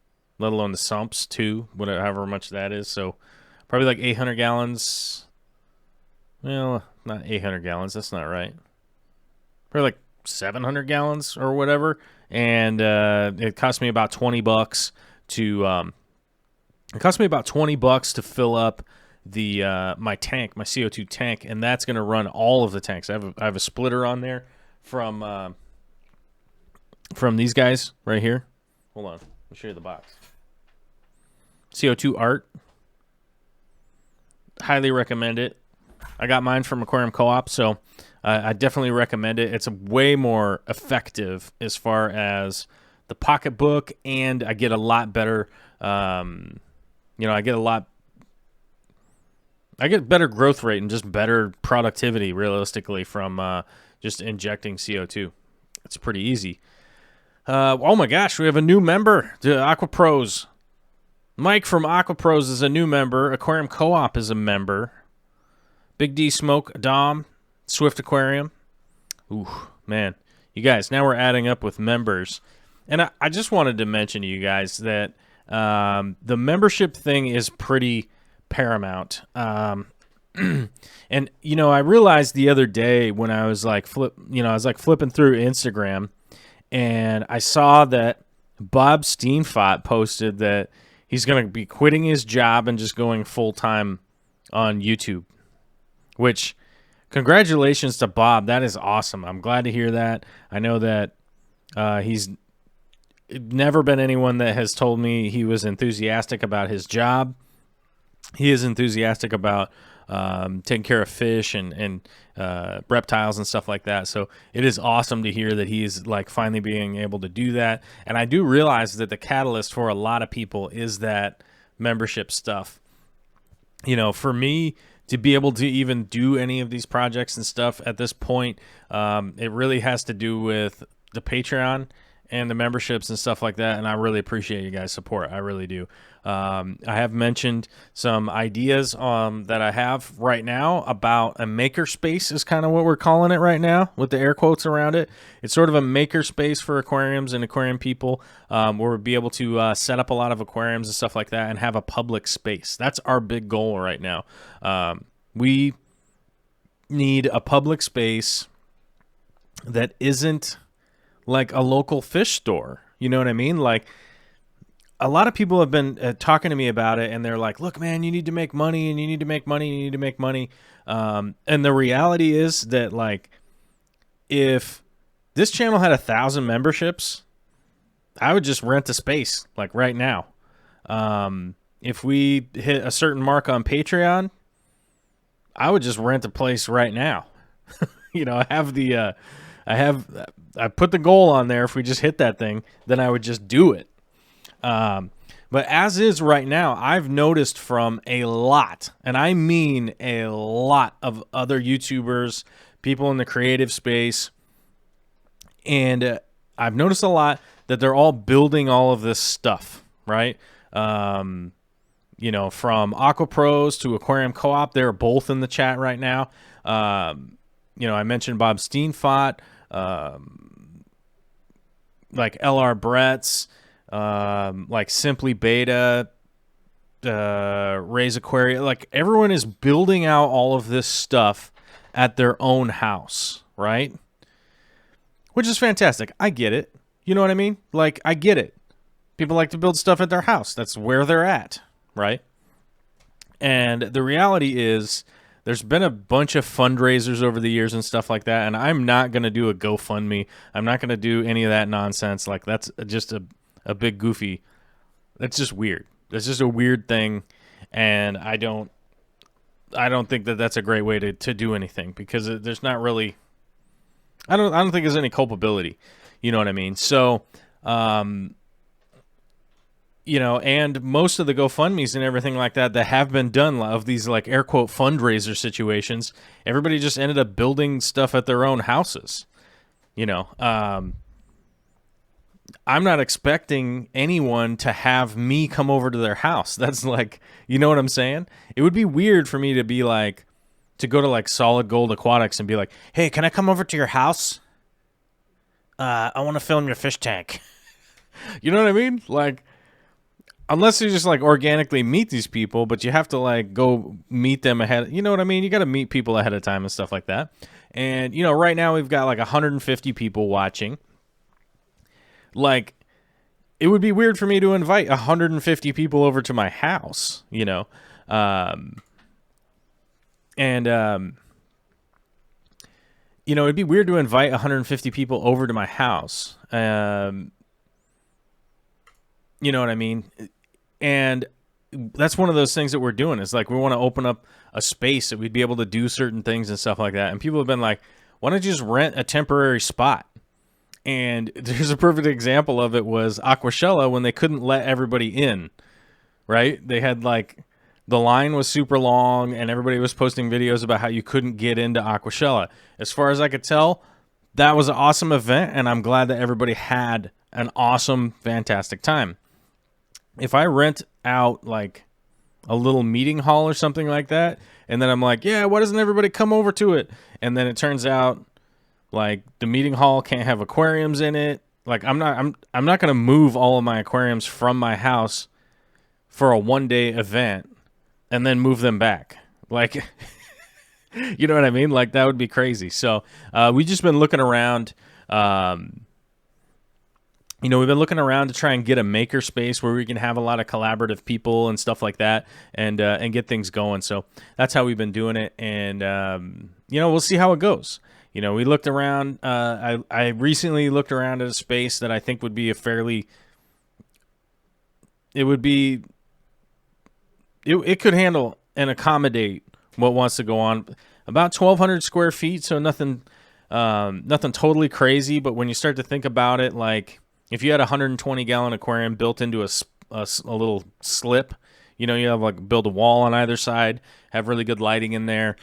let alone the sumps too, whatever, however much that is. So probably like 800 gallons. Well, not 800 gallons. That's not right. Probably like 700 gallons or whatever. And it cost me about $20 to It cost me about $20 to fill up the my tank, my CO2 tank, and that's going to run all of the tanks. I have a splitter on there from these guys right here. Hold on, let me show you the box. CO2 Art. Highly recommend it. I got mine from Aquarium Co-op, so I definitely recommend it. It's way more effective as far as the pocketbook, and I get a lot better. I get better growth rate and just better productivity, realistically, from just injecting CO2. It's pretty easy. Oh my gosh, we have a new member to Aqua Pros. Mike from Aqua Pros is a new member. Aquarium Co-op is a member. Big D Smoke, Dom, Swift Aquarium. Ooh, man. You guys, now we're adding up with members. And I just wanted to mention to you guys that the membership thing is pretty paramount. And I realized the other day when I was like flipping through Instagram, and I saw that Bob Steenfott posted that he's going to be quitting his job and just going full time on YouTube. Which, congratulations to Bob. That is awesome. I'm glad to hear that. I know that he's never been anyone that has told me he was enthusiastic about his job. He is enthusiastic about taking care of fish and reptiles and stuff like that. So it is awesome to hear that he's like finally being able to do that. And I do realize that the catalyst for a lot of people is that membership stuff. You know, for me to be able to even do any of these projects and stuff at this point. It really has to do with the Patreon and the memberships and stuff like that, and I really appreciate you guys' support. I really do. I have mentioned some ideas that I have right now about a maker space is kind of what we're calling it right now with the air quotes around it. It's sort of a maker space for aquariums and aquarium people where we'll be able to set up a lot of aquariums and stuff like that and have a public space. That's our big goal right now. We need a public space that isn't like a local fish store. You know what I mean? Like, a lot of people have been talking to me about it, and they're like, look, man, you need to make money, and you need to make money, and you need to make money. And the reality is that, like, if this channel had 1,000 memberships, I would just rent a space, like, right now. If we hit a certain mark on Patreon, I would just rent a place right now. You know, I put the goal on there. If we just hit that thing, then I would just do it. But as is right now, I've noticed from a lot, and I mean a lot of other YouTubers, people in the creative space, and I've noticed a lot that they're all building all of this stuff, right? You know, from Aqua Pros to Aquarium Co-op, they're both in the chat right now. You know, I mentioned Bob Steenfott, like LR Bretts, like Simply Beta, Ray's Aquarium. Like, everyone is building out all of this stuff at their own house, right? Which is fantastic. I get it. You know what I mean? Like, I get it. People like to build stuff at their house. That's where they're at, right? And the reality is, there's been a bunch of fundraisers over the years and stuff like that, and I'm not going to do a GoFundMe. I'm not going to do any of that nonsense. Like, that's just a big goofy. That's just weird. That's just a weird thing, and I don't think that that's a great way to do anything, because there's not really. I don't think there's any culpability. You know what I mean? So, you know, and most of the GoFundMes and everything like that have been done of these, like, air quote fundraiser situations, everybody just ended up building stuff at their own houses. You know, I'm not expecting anyone to have me come over to their house. That's like, you know what I'm saying? It would be weird for me to be like, to go to like Solid Gold Aquatics and be like, hey, can I come over to your house? I want to film your fish tank. You know what I mean? Like, unless you just like organically meet these people, but you have to like go meet them ahead. You know what I mean? You got to meet people ahead of time and stuff like that. And, you know, right now we've got like 150 people watching. Like, it would be weird for me to invite 150 people over to my house, you know? You know, it'd be weird to invite 150 people over to my house. You know what I mean? And that's one of those things that we're doing. Is like, we want to open up a space that we'd be able to do certain things and stuff like that. And people have been like, why don't you just rent a temporary spot? And there's a perfect example of it was Aquashella, when they couldn't let everybody in, right? They had like, the line was super long and everybody was posting videos about how you couldn't get into Aquashella. As far as I could tell, that was an awesome event, and I'm glad that everybody had an awesome, fantastic time. If I rent out like a little meeting hall or something like that, and then I'm like, yeah, why doesn't everybody come over to it? And then it turns out like the meeting hall can't have aquariums in it. Like, I'm not going to move all of my aquariums from my house for a one-day event and then move them back. Like, you know what I mean? Like, that would be crazy. So we've just been looking around. You know, we've been looking around to try and get a maker space where we can have a lot of collaborative people and stuff like that, and get things going. So that's how we've been doing it. And, you know, we'll see how it goes. You know, we looked around. I recently looked around at a space that I think would be a fairly. It would be. It could handle and accommodate what wants to go on. About 1,200 square feet, so nothing totally crazy. But when you start to think about it, like if you had a 120-gallon aquarium built into a little slip, You know, you have like build a wall on either side, have really good lighting in there.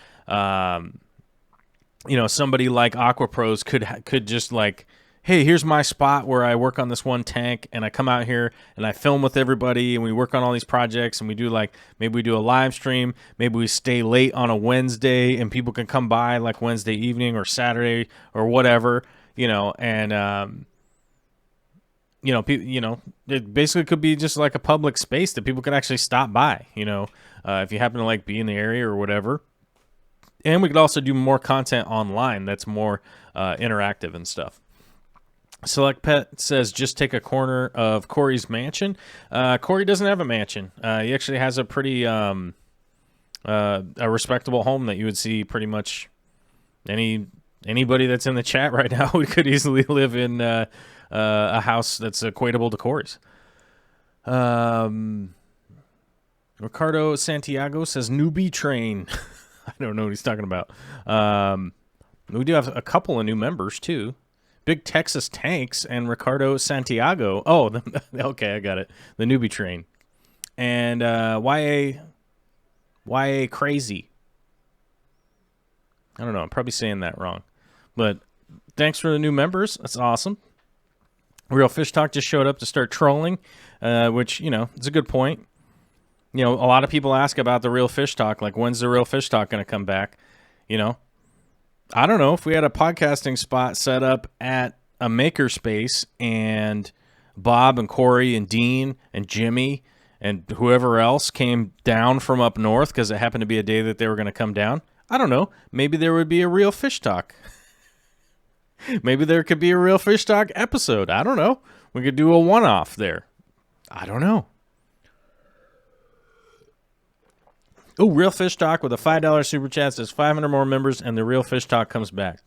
You know, somebody like Aqua Pros could just like, hey, here's my spot where I work on this one tank, and I come out here and I film with everybody, and we work on all these projects, and we do like, maybe we do a live stream, maybe we stay late on a Wednesday, and people can come by like Wednesday evening or Saturday or whatever, you know, and you know, it basically could be just like a public space that people could actually stop by, you know, if you happen to like be in the area or whatever. And we could also do more content online that's more interactive and stuff. Select Pet says, just take a corner of Corey's mansion. Corey doesn't have a mansion. He actually has a pretty a respectable home that you would see pretty much anybody that's in the chat right now. We could easily live in a house that's equatable to Corey's. Ricardo Santiago says, Newbie Train. I don't know what he's talking about. We do have a couple of new members, too. Big Texas Tanks and Ricardo Santiago. Oh, okay, I got it. The Newbie Train. And YA Crazy. I don't know. I'm probably saying that wrong. But thanks for the new members. That's awesome. Real Fish Talk just showed up to start trolling, which, you know, it's a good point. You know, a lot of people ask about the Real Fish Talk, like, when's the Real Fish Talk going to come back? You know, I don't know. If we had a podcasting spot set up at a makerspace and Bob and Corey and Dean and Jimmy and whoever else came down from up north because it happened to be a day that they were going to come down, I don't know. Maybe there would be a Real Fish Talk. Maybe there could be a Real Fish Talk episode. I don't know. We could do a one-off there. I don't know. Oh, Real Fish Talk with a $5 super chat says 500 more members and the Real Fish Talk comes back.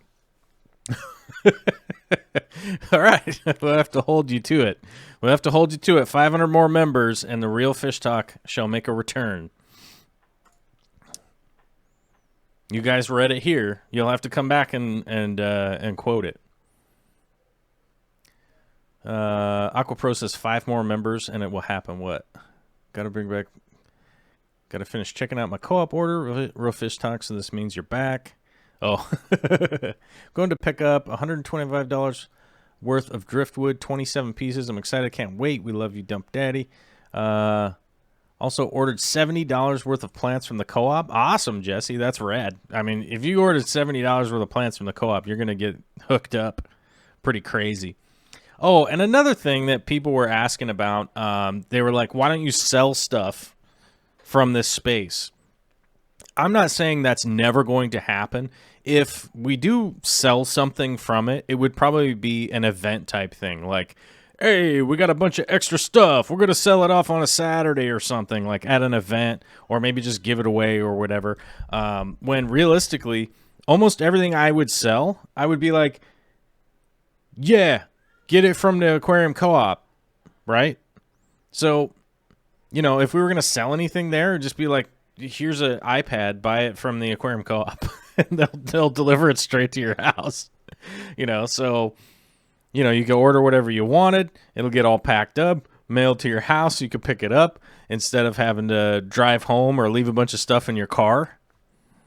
All right. We'll have to hold you to it. We'll have to hold you to it. 500 more members and the Real Fish Talk shall make a return. You guys read it here. You'll have to come back and quote it. Aqua Pro says 5 more members and it will happen. What? Got to finish checking out my co-op order. Real Fish Talk, so this means you're back. Oh. Going to pick up $125 worth of driftwood, 27 pieces. I'm excited. Can't wait. We love you, Dump Daddy. Also ordered $70 worth of plants from the co-op. Awesome, Jesse. That's rad. I mean, if you ordered $70 worth of plants from the co-op, you're going to get hooked up pretty crazy. Oh, and another thing that people were asking about, they were like, why don't you sell stuff from this space? I'm not saying that's never going to happen. If we do sell something from it, it would probably be an event type thing. Like, hey, we got a bunch of extra stuff. We're going to sell it off on a Saturday or something, like at an event, or maybe just give it away or whatever. When realistically, almost everything I would sell, I would be like, yeah, get it from the Aquarium Co-op, right? So, you know, if we were going to sell anything there, it'd just be like, here's an iPad, buy it from the Aquarium Co-op. And they'll deliver it straight to your house. You know, so, you know, you can order whatever you wanted. It'll get all packed up, mailed to your house. You can pick it up instead of having to drive home or leave a bunch of stuff in your car.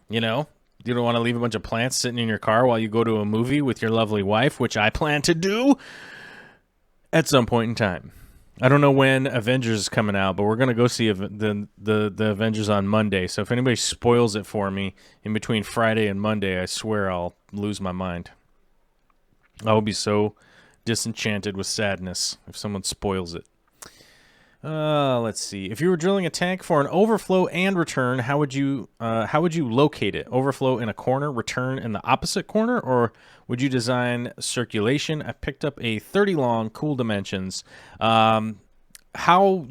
You know, you don't want to leave a bunch of plants sitting in your car while you go to a movie with your lovely wife, which I plan to do at some point in time. I don't know when Avengers is coming out, but we're going to go see the Avengers on Monday. So if anybody spoils it for me in between Friday and Monday, I swear I'll lose my mind. I will be so disenchanted with sadness if someone spoils it. Let's see. If you were drilling a tank for an overflow and return, how would you locate it? Overflow in a corner, return in the opposite corner, or would you design circulation? I picked up a 30 long, cool dimensions. How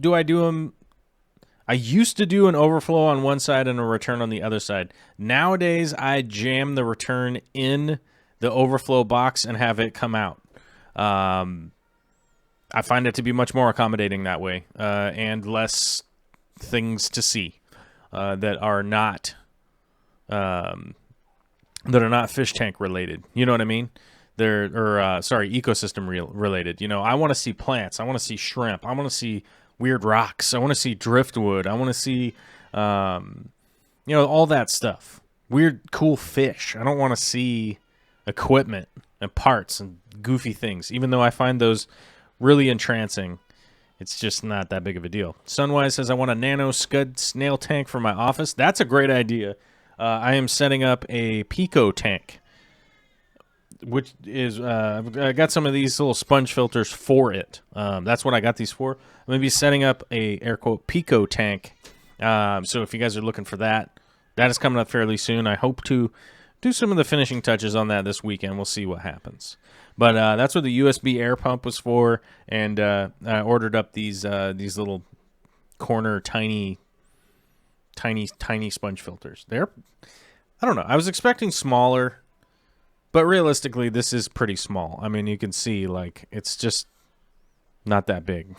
do I do them? I used to do an overflow on one side and a return on the other side. Nowadays, I jam the return in the overflow box and have it come out. I find it to be much more accommodating that way, and less things to see that are not fish tank related. You know what I mean? Ecosystem related. You know, I want to see plants. I want to see shrimp. I want to see weird rocks. I want to see driftwood. I want to see, all that stuff. Weird, cool fish. I don't want to see equipment and parts and goofy things, even though I find those really entrancing. It's just not that big of a deal. Sunwise says, I want a nano scud snail tank for my office. That's a great idea. I am setting up a Pico tank, which is, I got some of these little sponge filters for it. That's what I got these for. I'm going to be setting up a, air quote, Pico tank. So if you guys are looking for that, that is coming up fairly soon. I hope to do some of the finishing touches on that this weekend. We'll see what happens. But that's what the USB air pump was for, and I ordered up these little corner tiny sponge filters. I don't know. I was expecting smaller, but realistically, this is pretty small. I mean, you can see, like, it's just not that big.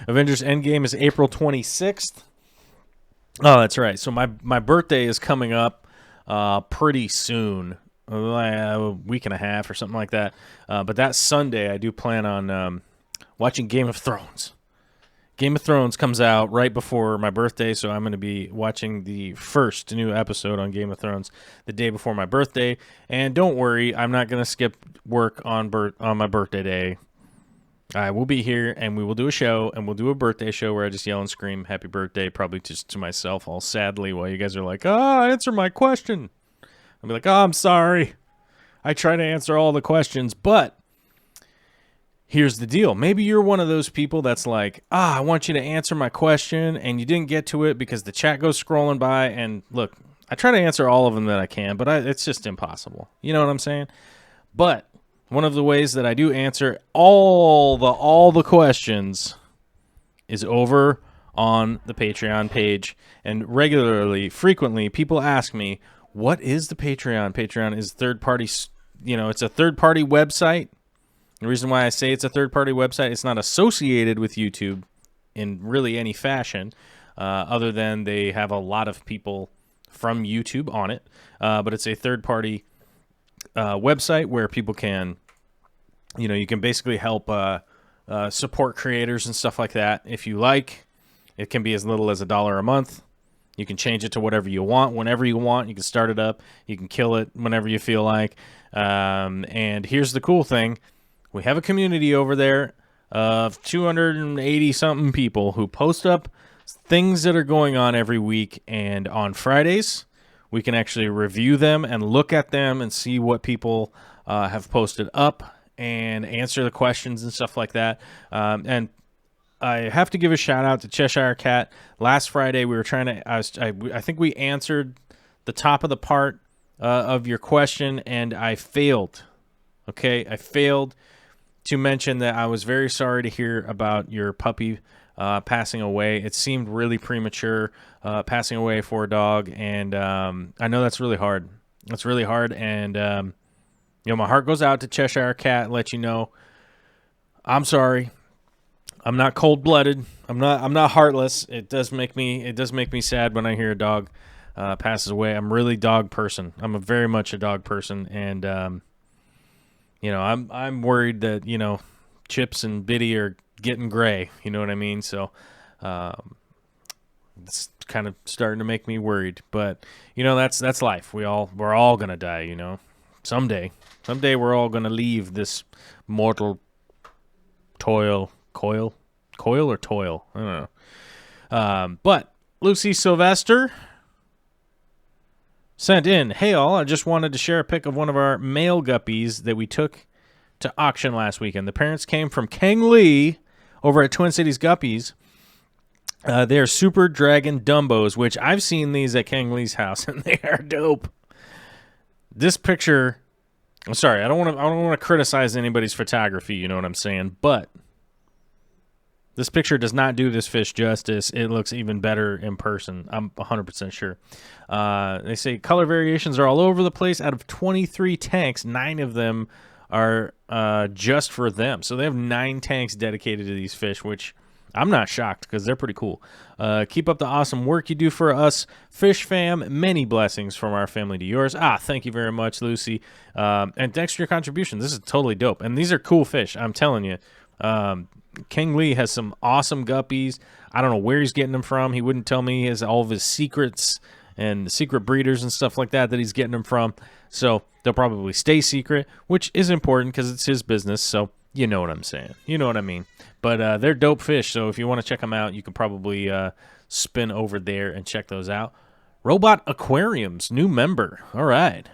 Avengers Endgame is April 26th. Oh, that's right. So my birthday is coming up pretty soon. A week and a half or something like that. But that Sunday, I do plan on watching Game of Thrones. Game of Thrones comes out right before my birthday, so I'm going to be watching the first new episode on Game of Thrones the day before my birthday. And don't worry, I'm not going to skip work on my birthday day. I will be here, and we will do a show, and we'll do a birthday show where I just yell and scream happy birthday, probably just to myself, all sadly, while you guys are like, answer my question. I'll be like, I'm sorry. I try to answer all the questions, but here's the deal. Maybe you're one of those people that's like, I want you to answer my question, and you didn't get to it because the chat goes scrolling by, and look, I try to answer all of them that I can, but it's just impossible. You know what I'm saying? But one of the ways that I do answer all the questions is over on the Patreon page, and frequently, people ask me, what is the Patreon? Patreon is third-party, it's a third-party website. The reason why I say it's a third-party website, it's not associated with YouTube in really any fashion, other than they have a lot of people from YouTube on it. But it's a third-party website where people can, you can basically help support creators and stuff like that. If you like, it can be as little as $1 a month. You can change it to whatever you want, whenever you want. You can start it up. You can kill it whenever you feel like. And here's the cool thing. We have a community over there of 280-something people who post up things that are going on every week. And on Fridays, we can actually review them and look at them and see what people have posted up and answer the questions and stuff like that. And I have to give a shout out to Cheshire Cat. Last Friday, we were trying to. I think we answered the top of the part of your question, and I failed. Okay, I failed to mention that I was very sorry to hear about your puppy passing away. It seemed really premature, passing away for a dog, and I know that's really hard. That's really hard, and my heart goes out to Cheshire Cat. Let you know, I'm sorry. I'm not cold-blooded. I'm not heartless. It does make me sad when I hear a dog passes away. I'm really dog person. I'm very much a dog person, and I'm worried that Chips and Biddy are getting gray. You know what I mean? So it's kind of starting to make me worried. But that's life. We're all gonna die. Someday we're all gonna leave this mortal coil or toil. I don't know. But Lucy Sylvester sent in, hey all, I just wanted to share a pic of one of our male guppies that we took to auction last weekend. The parents came from Kang Lee over at Twin Cities Guppies. They're Super Dragon Dumbos, which I've seen these at Kang Lee's house, and they are dope. This picture, I'm sorry, I don't want to criticize anybody's photography, you know what I'm saying, but this picture does not do this fish justice. It looks even better in person. I'm 100% sure. They say color variations are all over the place. Out of 23 tanks, 9 of them are just for them. So they have 9 tanks dedicated to these fish, which I'm not shocked because they're pretty cool. Keep up the awesome work you do for us, Fish Fam. Many blessings from our family to yours. Thank you very much, Lucy. And thanks for your contribution. This is totally dope. And these are cool fish. I'm telling you. King Lee has some awesome guppies. I don't know where he's getting them from. He wouldn't tell me. He has all of his secrets and secret breeders and stuff like that he's getting them from. So they'll probably stay secret, which is important because it's his business. So you know what I'm saying. You know what I mean. But they're dope fish. So if you want to check them out, you can probably spin over there and check those out. Robot Aquariums, new member. All right.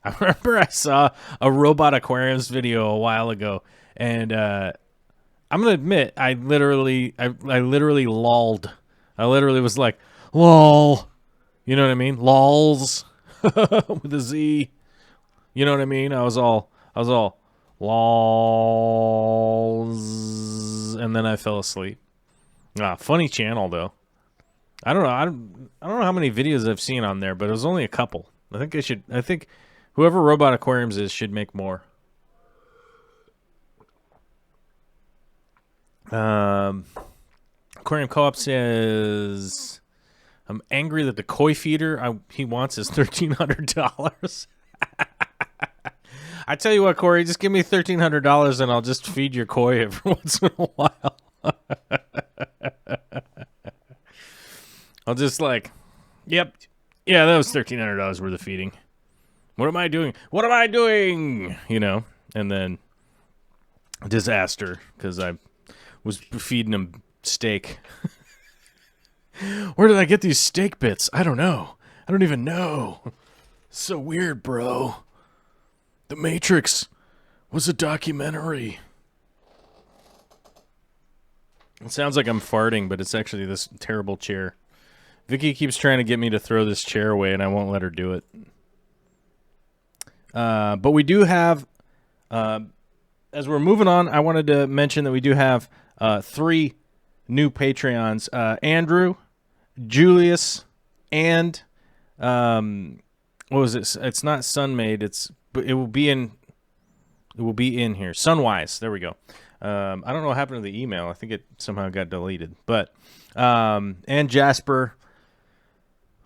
I remember I saw a Robot Aquariums video a while ago, and I'm gonna admit I literally lolled. I literally was like, lol. You know what I mean? Lols with a Z. You know what I mean? I was all lols, and then I fell asleep. Funny channel though. I don't know how many videos I've seen on there, but it was only a couple. I think whoever Robot Aquariums is should make more. Aquarium Co-op says, I'm angry that the koi feeder he wants is $1,300. I tell you what, Corey, just give me $1,300 and I'll just feed your koi every once in a while. I'll just yep. Yeah, that was $1,300 worth of feeding. What am I doing? What am I doing? You know, and then disaster because I was feeding him steak. Where did I get these steak bits? I don't know. I don't even know. So weird, bro. The Matrix was a documentary. It sounds like I'm farting, but it's actually this terrible chair. Vicky keeps trying to get me to throw this chair away, and I won't let her do it. But we do have, as we're moving on, I wanted to mention that we do have 3 new Patreons. Andrew, Julius, and what was it? It's not Sunmade. It will be in here. Sunwise. There we go. I don't know what happened to the email. I think it somehow got deleted. But and Jasper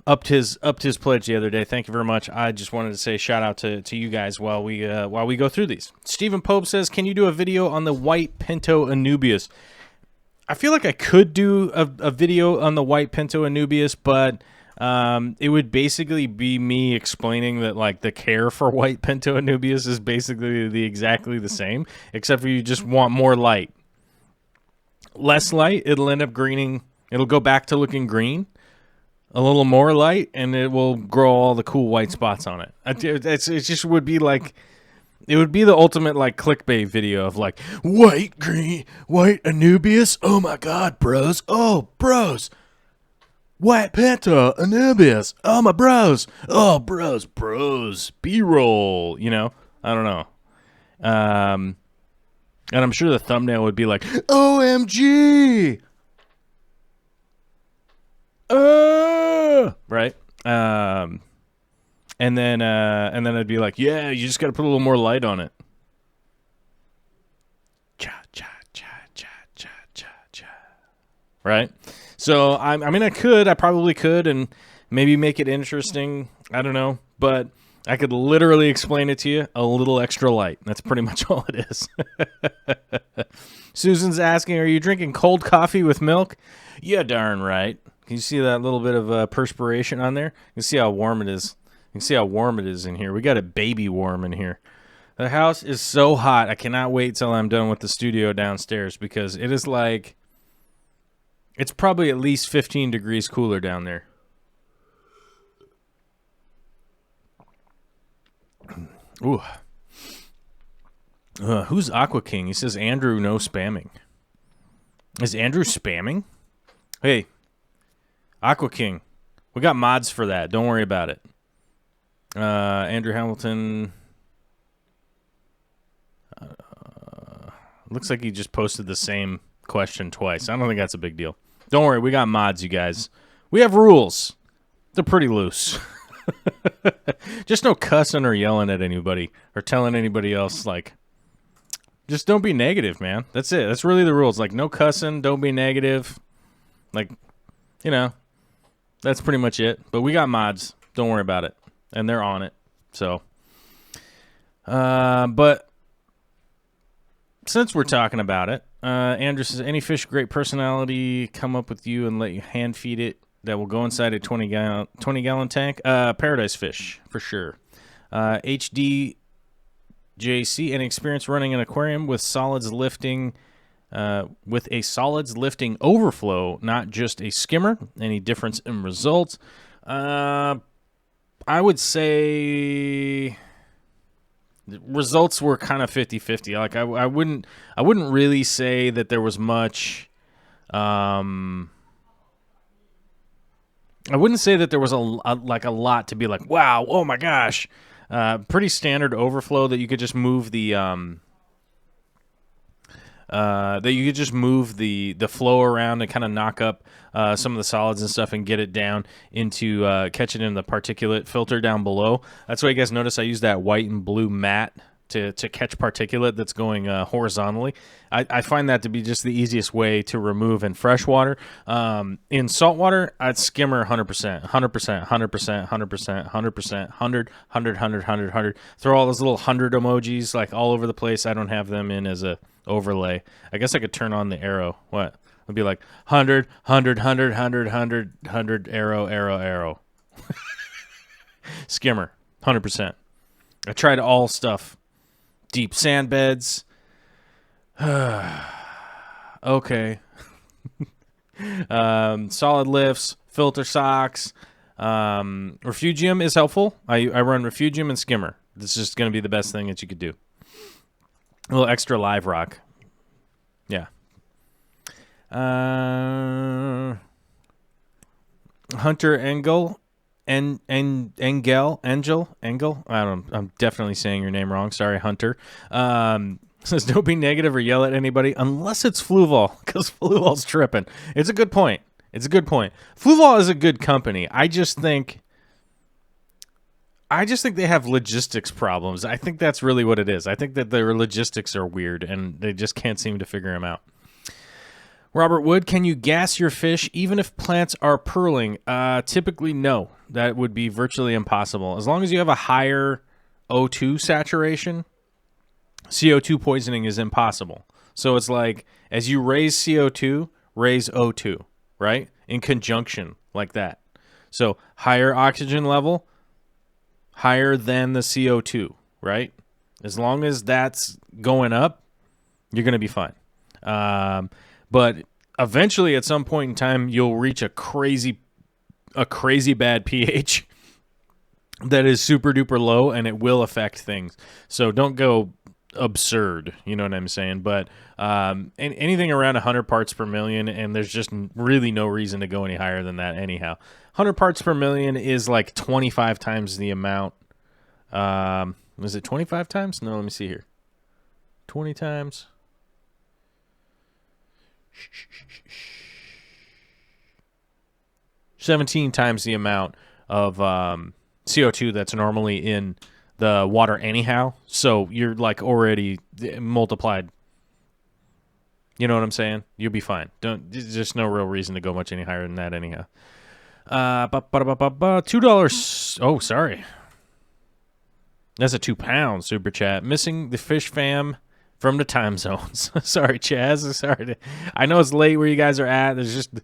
upped his pledge the other day. Thank you very much. I just wanted to say shout out to you guys while we go through these. Stephen Pope says, "Can you do a video on the white Pinto Anubias?" I feel like I could do a video on the white Pinto Anubias, but it would basically be me explaining that the care for white Pinto Anubias is basically exactly the same, except for you just want more light. Less light, it'll end up greening. It'll go back to looking green. A little more light, and it will grow all the cool white spots on it. It just would be it would be the ultimate clickbait video of white Anubias. Oh my god, bros. Oh, bros. White Pinto Anubias. Oh my bros. Oh, bros. B-roll. You know, I don't know. And I'm sure the thumbnail would be OMG. Right. And then I'd be yeah, you just got to put a little more light on it. Right. So I probably could, and maybe make it interesting. I don't know, but I could literally explain it to you. A little extra light. That's pretty much all it is. Susan's asking, are you drinking cold coffee with milk? Yeah, darn right. Can you see that little bit of perspiration on there? You can see how warm it is. You can see how warm it is in here. We got it baby warm in here. The house is so hot. I cannot wait till I'm done with the studio downstairs because it is it's probably at least 15 degrees cooler down there. Ooh. Who's Aqua King? He says Andrew, no spamming. Is Andrew spamming? Hey, Aqua King. We got mods for that. Don't worry about it. Andrew Hamilton. Looks like he just posted the same question twice. I don't think that's a big deal. Don't worry. We got mods, you guys. We have rules. They're pretty loose. Just no cussing or yelling at anybody or telling anybody else, just don't be negative, man. That's it. That's really the rules. No cussing, don't be negative. That's pretty much it. But we got mods. Don't worry about it. And they're on it. So, but since we're talking about it, Andrew says, any fish great personality come up with you and let you hand feed it that will go inside a 20-gallon tank? Paradise fish, for sure. HDJC, any experience running an aquarium with solids lifting, with a solids lifting overflow, not just a skimmer? Any difference in results? I would say results were kind of 50-50. Like I wouldn't really say that there was much. I wouldn't say that there was a lot to be like, wow, oh my gosh. Pretty standard overflow that you could just move the flow around and kind of knock up some of the solids and stuff and get it down into catch it in the particulate filter down below. That's why you guys notice I use that white and blue mat to catch particulate that's going horizontally. I find that to be just the easiest way to remove in freshwater. In saltwater, I'd skimmer 100%, 100%, 100%, 100%, 100%, 100, 100. Throw all those little 100 emojis like all over the place. I don't have them in as a overlay. I guess I could turn on the arrow. What? It'd be like 100, 100, 100, 100, 100, 100, arrow. Skimmer, 100%. I tried all stuff. Deep sand beds. Okay. Solid lifts, filter socks. Refugium is helpful. I run Refugium and skimmer. This is just going to be the best thing that you could do. A little extra live rock. Yeah. Hunter Engel. Angel. I don't know. I'm definitely saying your name wrong. Sorry, Hunter. Says don't be negative or yell at anybody unless it's Fluval, because Fluval's tripping. It's a good point. Fluval is a good company. I just think they have logistics problems. I think that's really what it is. I think that their logistics are weird, and they just can't seem to figure them out. Robert Wood, can you gas your fish even if plants are purling? Typically, no. That would be virtually impossible. As long as you have a higher O2 saturation, CO2 poisoning is impossible. So it's like, as you raise CO2, raise O2, right? In conjunction, like that. So higher oxygen level, higher than the CO2, right? As long as that's going up, you're going to be fine. But eventually, at some point in time, you'll reach a crazy bad pH that is super duper low, and it will affect things. So don't go absurd, you know what I'm saying? But anything around 100 parts per million, and there's just really no reason to go any higher than that anyhow. 100 parts per million is like 25 times the amount. Was it 25 times? No, let me see here. 20 times. 17 times the amount of CO2 that's normally in the water anyhow. So you're like already multiplied. You know what I'm saying? You'll be fine. There's just no real reason to go much any higher than that anyhow. $2. Oh, sorry. That's a £2 super chat. Missing the fish fam from the time zones. Sorry, Chaz. Sorry. I know it's late where you guys are at. There's just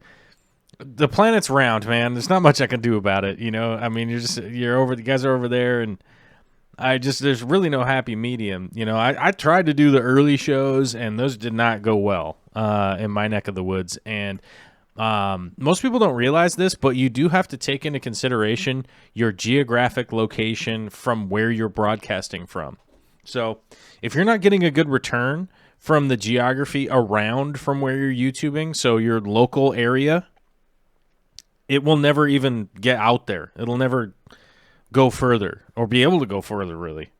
the planet's round, man. There's not much I can do about it. You know, I mean, you're over. You guys are over there, and there's really no happy medium. You know, I tried to do the early shows, and those did not go well in my neck of the woods. And most people don't realize this, but you do have to take into consideration your geographic location from where you're broadcasting from. So if you're not getting a good return from the geography around from where you're YouTubing, so your local area, it will never even get out there. It'll never go further or be able to go further, really.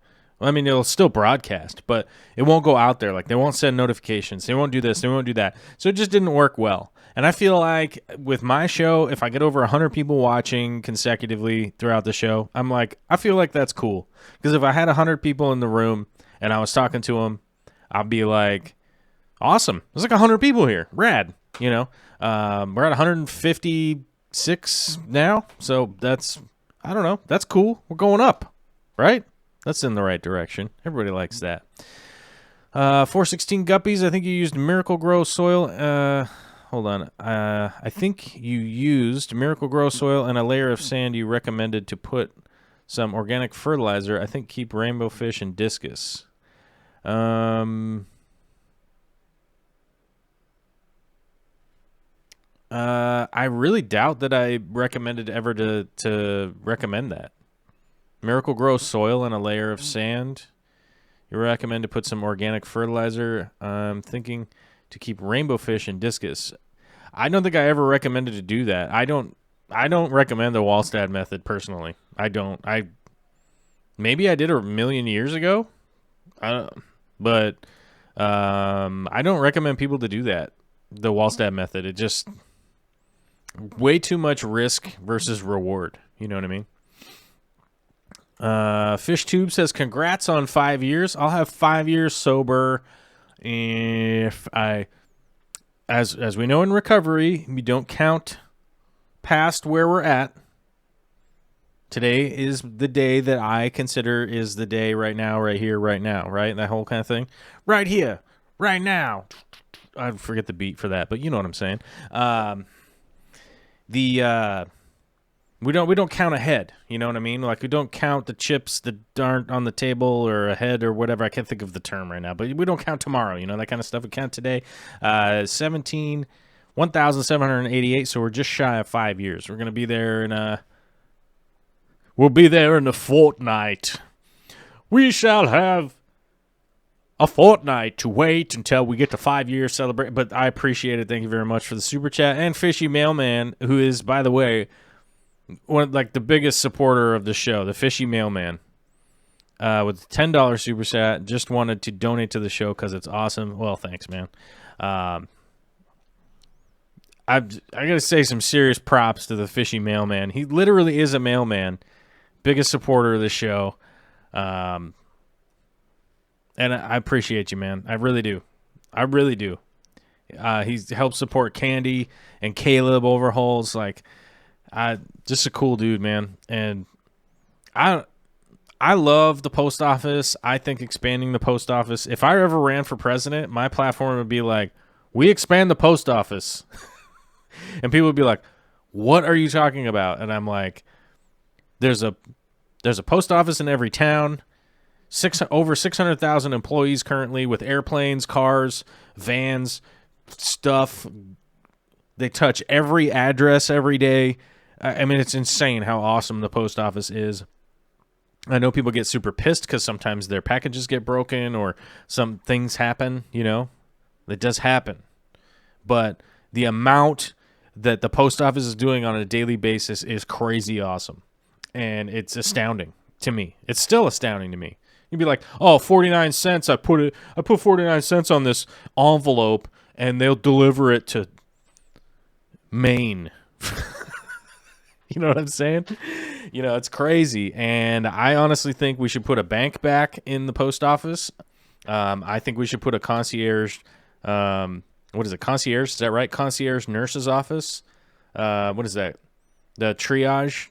I mean, it'll still broadcast, but it won't go out there. Like, they won't send notifications. They won't do this. They won't do that. So it just didn't work well. And I feel like with my show, if I get over 100 people watching consecutively throughout the show, I feel like that's cool. Because if I had 100 people in the room and I was talking to them, I'd be like, awesome. There's like 100 people here. Rad. You know, we're at 156 now. So that's, I don't know. That's cool. We're going up, right? That's in the right direction. Everybody likes that. 416 Guppies, I think you used Miracle Grow soil. Hold on. I think you used Miracle Grow soil and a layer of sand. You recommended to put some organic fertilizer. I think keep rainbow fish and discus. I really doubt that I recommended ever to recommend that. Miracle Grow soil and a layer of sand. You recommend to put some organic fertilizer. I'm thinking to keep rainbow fish and discus. I don't think I ever recommended to do that. I don't recommend the Wallstad method personally. I don't. Maybe I did a million years ago. But I don't recommend people to do that. The Wallstad method. It just way too much risk versus reward. You know what I mean? Fish Tube says, congrats on 5 years. I'll have 5 years sober if as we know in recovery, we don't count past where we're at. Today is the day that I consider is the day right now, right here, right now, right? That whole kind of thing. Right here, right now. I forget the beat for that, but you know what I'm saying. We don't count ahead, you know what I mean? Like we don't count the chips that aren't on the table or ahead or whatever. I can't think of the term right now, but we don't count tomorrow, you know, that kind of stuff. We count today. 1,788, so we're just shy of 5 years. We're going to be there we'll be there in a fortnight. We shall have a fortnight to wait until we get to 5 years celebrate. But I appreciate it. Thank you very much for the super chat. And Fishy Mailman, who is, by the way, the biggest supporter of the show, the Fishy Mailman, with $10 super chat, just wanted to donate to the show because it's awesome. Well, thanks, man. I gotta say some serious props to the Fishy Mailman. He literally is a mailman, biggest supporter of the show, and I appreciate you, man. I really do. I really do. He's helped support Candy and Caleb Overhauls, just a cool dude, man. And I love the post office. I think expanding the post office, if I ever ran for president, my platform would be like, we expand the post office. And people would be like, what are you talking about? And I'm like, there's a post office in every town. Over 600,000 employees currently with airplanes, cars, vans, stuff. They touch every address every day. I mean, it's insane how awesome the post office is. I know people get super pissed because sometimes their packages get broken or some things happen, you know. It does happen. But the amount that the post office is doing on a daily basis is crazy awesome. And it's astounding to me. It's still astounding to me. You'd be like, oh, 49 cents. I put 49 cents on this envelope and they'll deliver it to Maine. You know what I'm saying? You know, it's crazy. And I honestly think we should put a bank back in the post office. I think we should put a concierge. What is it? Concierge? Is that right? Concierge nurse's office. What is that? The triage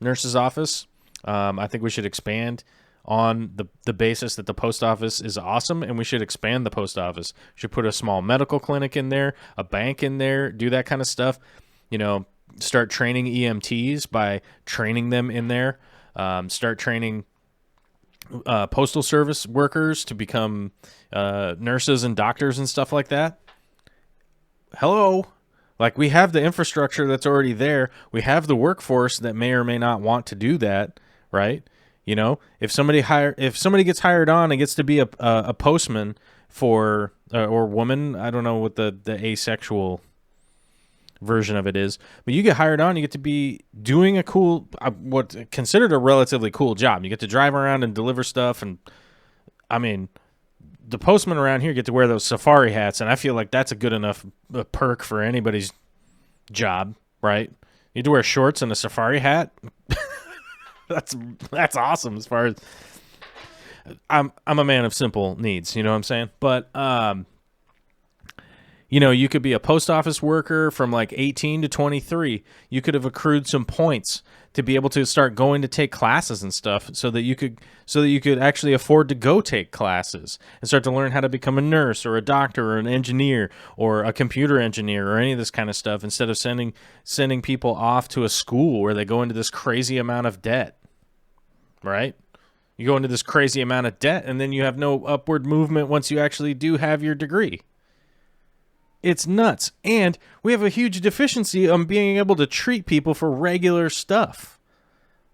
nurse's office. I think we should expand on the basis that the post office is awesome, and we should expand the post office. We should put a small medical clinic in there, a bank in there, do that kind of stuff. You know, start training EMTs by training them in there. Start training postal service workers to become nurses and doctors and stuff like that. Hello. Like, we have the infrastructure that's already there. We have the workforce that may or may not want to do that, right? You know, if somebody gets hired on and gets to be a postman for or woman, I don't know what the asexual version of it is, but you get hired on, you get to be doing a cool, what considered a relatively cool job. You get to drive around and deliver stuff, and I mean, the postmen around here get to wear those safari hats, and I feel like that's a good enough perk for anybody's job, right? You have to wear shorts and a safari hat. That's awesome. As far as I'm a man of simple needs, you know what I'm saying? But You know, you could be a post office worker from like 18 to 23. You could have accrued some points to be able to start going to take classes and stuff so that you could actually afford to go take classes and start to learn how to become a nurse or a doctor or an engineer or a computer engineer or any of this kind of stuff, instead of sending people off to a school where they go into this crazy amount of debt. Right? You go into this crazy amount of debt and then you have no upward movement once you actually do have your degree. It's nuts. And we have a huge deficiency on being able to treat people for regular stuff,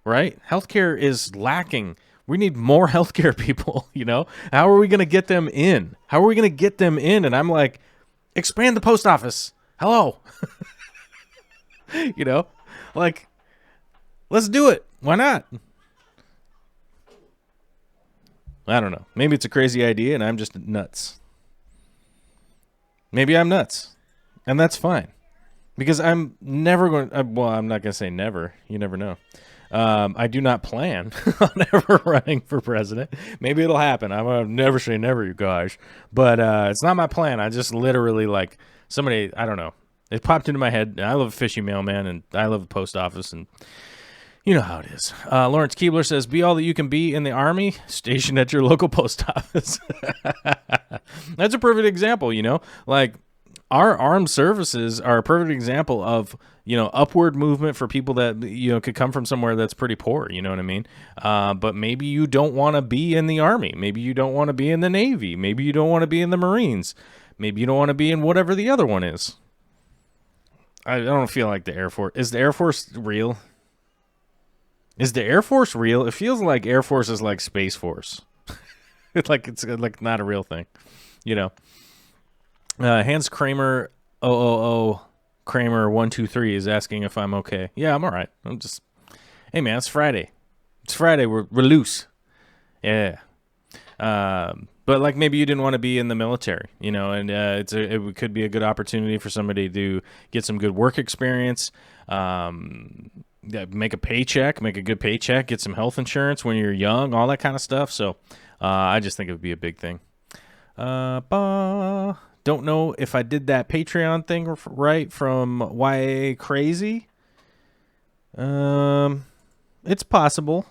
right? Healthcare is lacking. We need more healthcare people, you know? How are we going to get them in? How are we going to get them in? And I'm like, expand the post office. Hello. You know? Like, let's do it. Why not? I don't know. Maybe it's a crazy idea and I'm just nuts. Maybe I'm nuts, and that's fine, because I'm never going to, well, I'm not going to say never. You never know. I do not plan on ever running for president. Maybe it'll happen. I'm going to never say never, you guys, but it's not my plan. I just literally, like, somebody, I don't know. It popped into my head. I love a fishy mailman, and I love the post office, and you know how it is. Lawrence Keebler says, be all that you can be in the Army, stationed at your local post office. That's a perfect example, you know? Like, our armed services are a perfect example of, you know, upward movement for people that, you know, could come from somewhere that's pretty poor, you know what I mean? But maybe you don't want to be in the Army. Maybe you don't want to be in the Navy. Maybe you don't want to be in the Marines. Maybe you don't want to be in whatever the other one is. I don't feel like the Air Force. Is the Air Force real? Is the Air Force real? It feels like Air Force is like Space Force. It's like not a real thing, you know. Hans Kramer 000 Kramer 123 is asking if I'm okay. Yeah, I'm all right. I'm just, hey man, it's Friday. It's Friday. We're loose. Yeah. But like maybe you didn't want to be in the military, you know, and it could be a good opportunity for somebody to get some good work experience. Make a paycheck, make a good paycheck, get some health insurance when you're young, all that kind of stuff. So I just think it would be a big thing. Don't know if I did that Patreon thing right from YA Crazy. It's possible.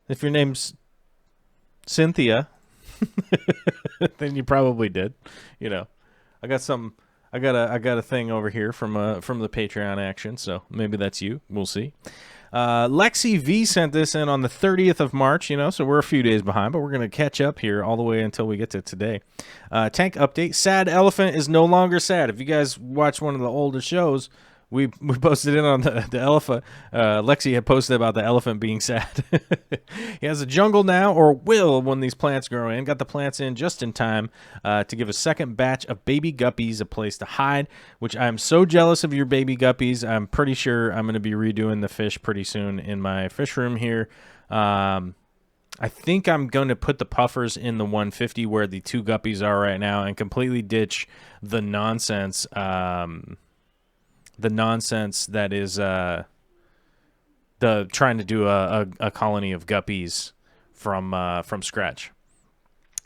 If your name's Cynthia, then you probably did. You know, I got a thing over here from the Patreon action, so maybe that's you. We'll see. Lexi V sent this in on the 30th of March, you know, so we're a few days behind, but we're going to catch up here all the way until we get to today. Tank update. Sad Elephant is no longer sad. If you guys watch one of the older shows, we posted it on the elephant. Lexi had posted about the elephant being sad. He has a jungle now, or will when these plants grow in. Got the plants in just in time to give a second batch of baby guppies a place to hide, which I'm so jealous of your baby guppies. I'm pretty sure I'm going to be redoing the fish pretty soon in my fish room here. I think I'm going to put the puffers in the 150 where the two guppies are right now and completely ditch the nonsense that is the trying to do a colony of guppies from scratch.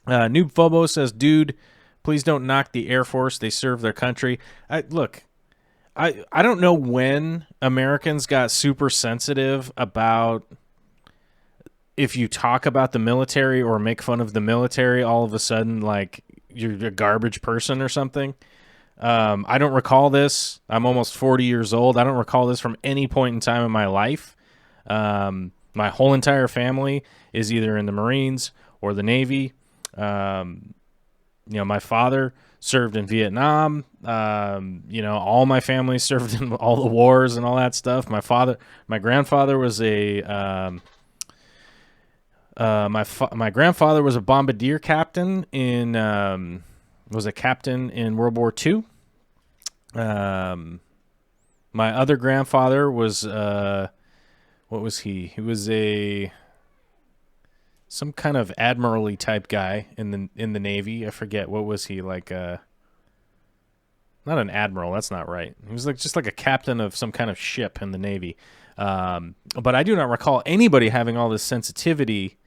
Noob Phobo says, dude, please don't knock the Air Force. They serve their country. I don't know when Americans got super sensitive about if you talk about the military or make fun of the military, all of a sudden, like, you're a garbage person or something. I don't recall this. I'm almost 40 years old. I don't recall this from any point in time in my life. My whole entire family is either in the Marines or the Navy. You know, my father served in Vietnam. You know, all my family served in all the wars and all that stuff. My grandfather was my grandfather was a bombardier captain was a captain in World War II. My other grandfather was, what was he? He was some kind of admirally type guy in the Navy. I forget, what was he, like not an admiral, that's not right. He was just like a captain of some kind of ship in the Navy. But I do not recall anybody having all this sensitivity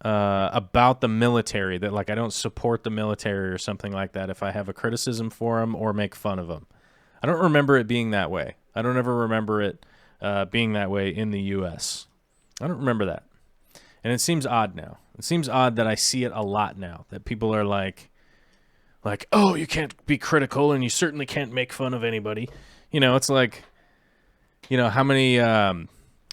about the military, that like I don't support the military or something like that if I have a criticism for them or make fun of them. I don't remember it being that way. I don't ever remember it being that way in the U.S. I don't remember that. And it seems odd now. It seems odd that I see it a lot now, that people are like, oh, you can't be critical and you certainly can't make fun of anybody. You know, it's like, you know, how many,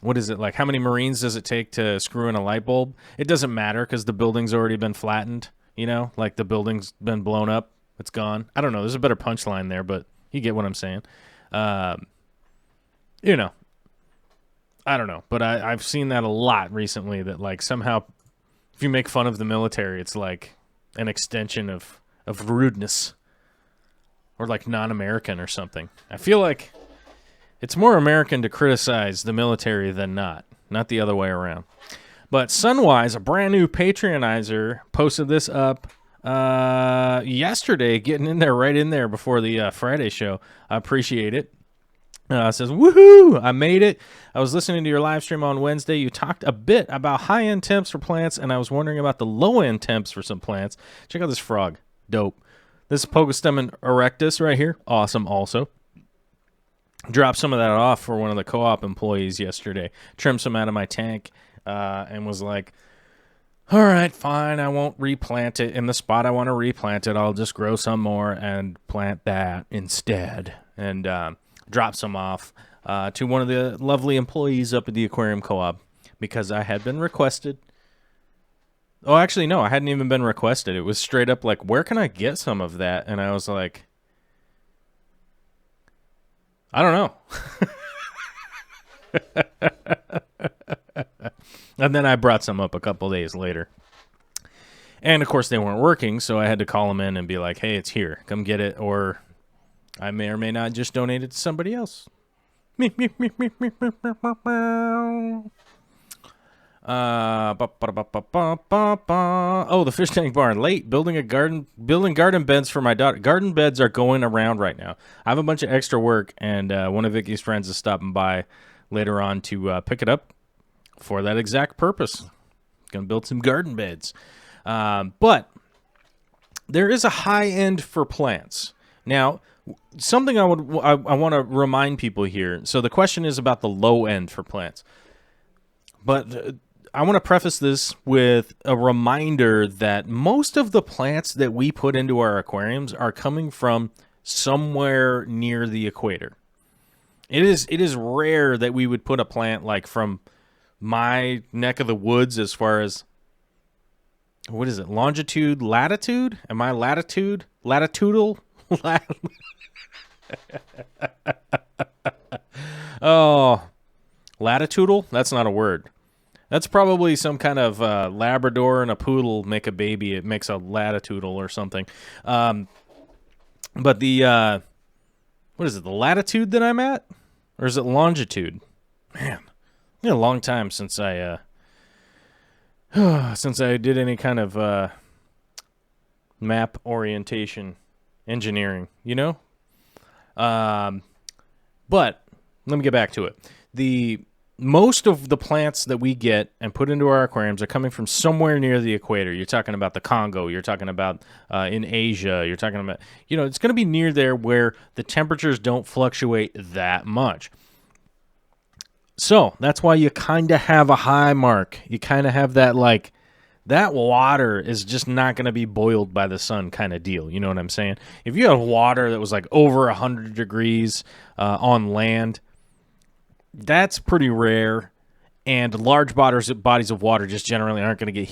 what is it, like how many Marines does it take to screw in a light bulb? It doesn't matter because the building's already been flattened, you know, like the building's been blown up. It's gone. I don't know. There's a better punchline there, but you get what I'm saying. You know, I don't know, but I've seen that a lot recently, that like somehow if you make fun of the military, it's like an extension of rudeness or like non-American or something. I feel like it's more American to criticize the military than not the other way around. But Sunwise, a brand new Patreonizer, posted this up yesterday, getting in there, right in there before the Friday show. I appreciate it. It says, woohoo, I made it. I was listening to your live stream on Wednesday. You talked a bit about high-end temps for plants, and I was wondering about the low-end temps for some plants. Check out this frog. Dope. This is Pogostemon erectus right here. Awesome also. Dropped some of that off for one of the co-op employees yesterday. Trimmed some out of my tank and was like, all right, fine, I won't replant it in the spot I want to replant it. I'll just grow some more and plant that instead. And drop some off to one of the lovely employees up at the Aquarium Co-op because I had been requested. Oh, actually, no, I hadn't even been requested. It was straight up like, where can I get some of that? And I was like, I don't know. And then I brought some up a couple days later. And, of course, they weren't working, so I had to call them in and be like, hey, it's here. Come get it, or I may or may not just donate it to somebody else. Oh, the fish tank barn. Late building garden beds for my daughter. Garden beds are going around right now. I have a bunch of extra work, and one of Vicky's friends is stopping by later on to pick it up for that exact purpose. Gonna build some garden beds. But there is a high end for plants. Now, something I want to remind people here. So the question is about the low end for plants. But I want to preface this with a reminder that most of the plants that we put into our aquariums are coming from somewhere near the equator. It is rare that we would put a plant like from my neck of the woods as far as, what is it, longitude, latitude? Am I latitude? Latitudal? Oh, latitudal? That's not a word. That's probably some kind of Labrador and a poodle make a baby. It makes a latitudal or something. But the, what is it, the latitude that I'm at? Or is it longitude? Man, it's been a long time since I did any kind of map orientation engineering, you know? But let me get back to it. Most of the plants that we get and put into our aquariums are coming from somewhere near the equator. You're talking about the Congo. You're talking about in Asia. You're talking about, it's going to be near there where the temperatures don't fluctuate that much. So that's why you kind of have a high mark. You kind of have that, like, that water is just not going to be boiled by the sun kind of deal. You know what I'm saying? If you had water that was like over 100 degrees on land, that's pretty rare, and large bodies of water just generally aren't going to get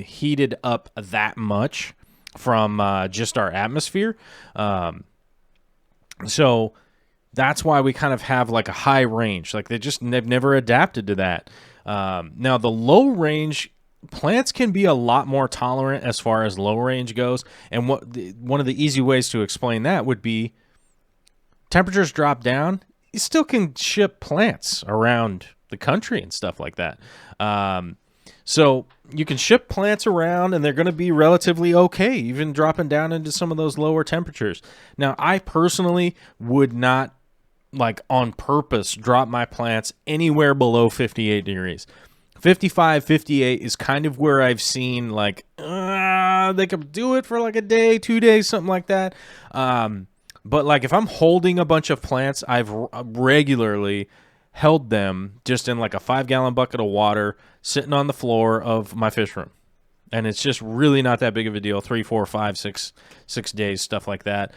heated up that much from just our atmosphere. So that's why we kind of have like a high range. Like they've never adapted to that. Now the low range plants can be a lot more tolerant as far as low range goes, and one of the easy ways to explain that would be temperatures drop down. You still can ship plants around the country and stuff like that. So you can ship plants around and they're going to be relatively okay, even dropping down into some of those lower temperatures. Now, I personally would not, like on purpose, drop my plants anywhere below 58 degrees. 55, 58 is kind of where I've seen like they could do it for like a day, 2 days, something like that. But like if I'm holding a bunch of plants, I've regularly held them just in like a 5-gallon bucket of water sitting on the floor of my fish room. And it's just really not that big of a deal. 3, 4, 5, 6 days, stuff like that.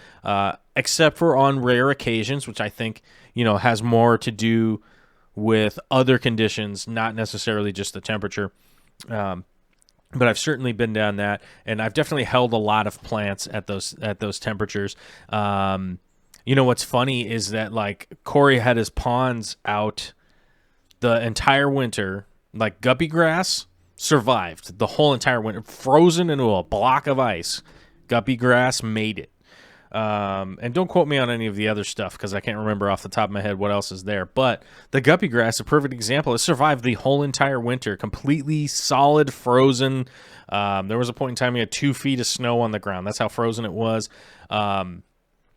Except for on rare occasions, which I think, has more to do with other conditions, not necessarily just the temperature. But I've certainly been down that, and I've definitely held a lot of plants at those temperatures. What's funny is that like Corey had his ponds out the entire winter, like guppy grass survived the whole entire winter, frozen into a block of ice. Guppy grass made it. And don't quote me on any of the other stuff because I can't remember off the top of my head what else is there. But the guppy grass, a perfect example, it survived the whole entire winter, completely solid, frozen. There was a point in time we had 2 feet of snow on the ground. That's how frozen it was. And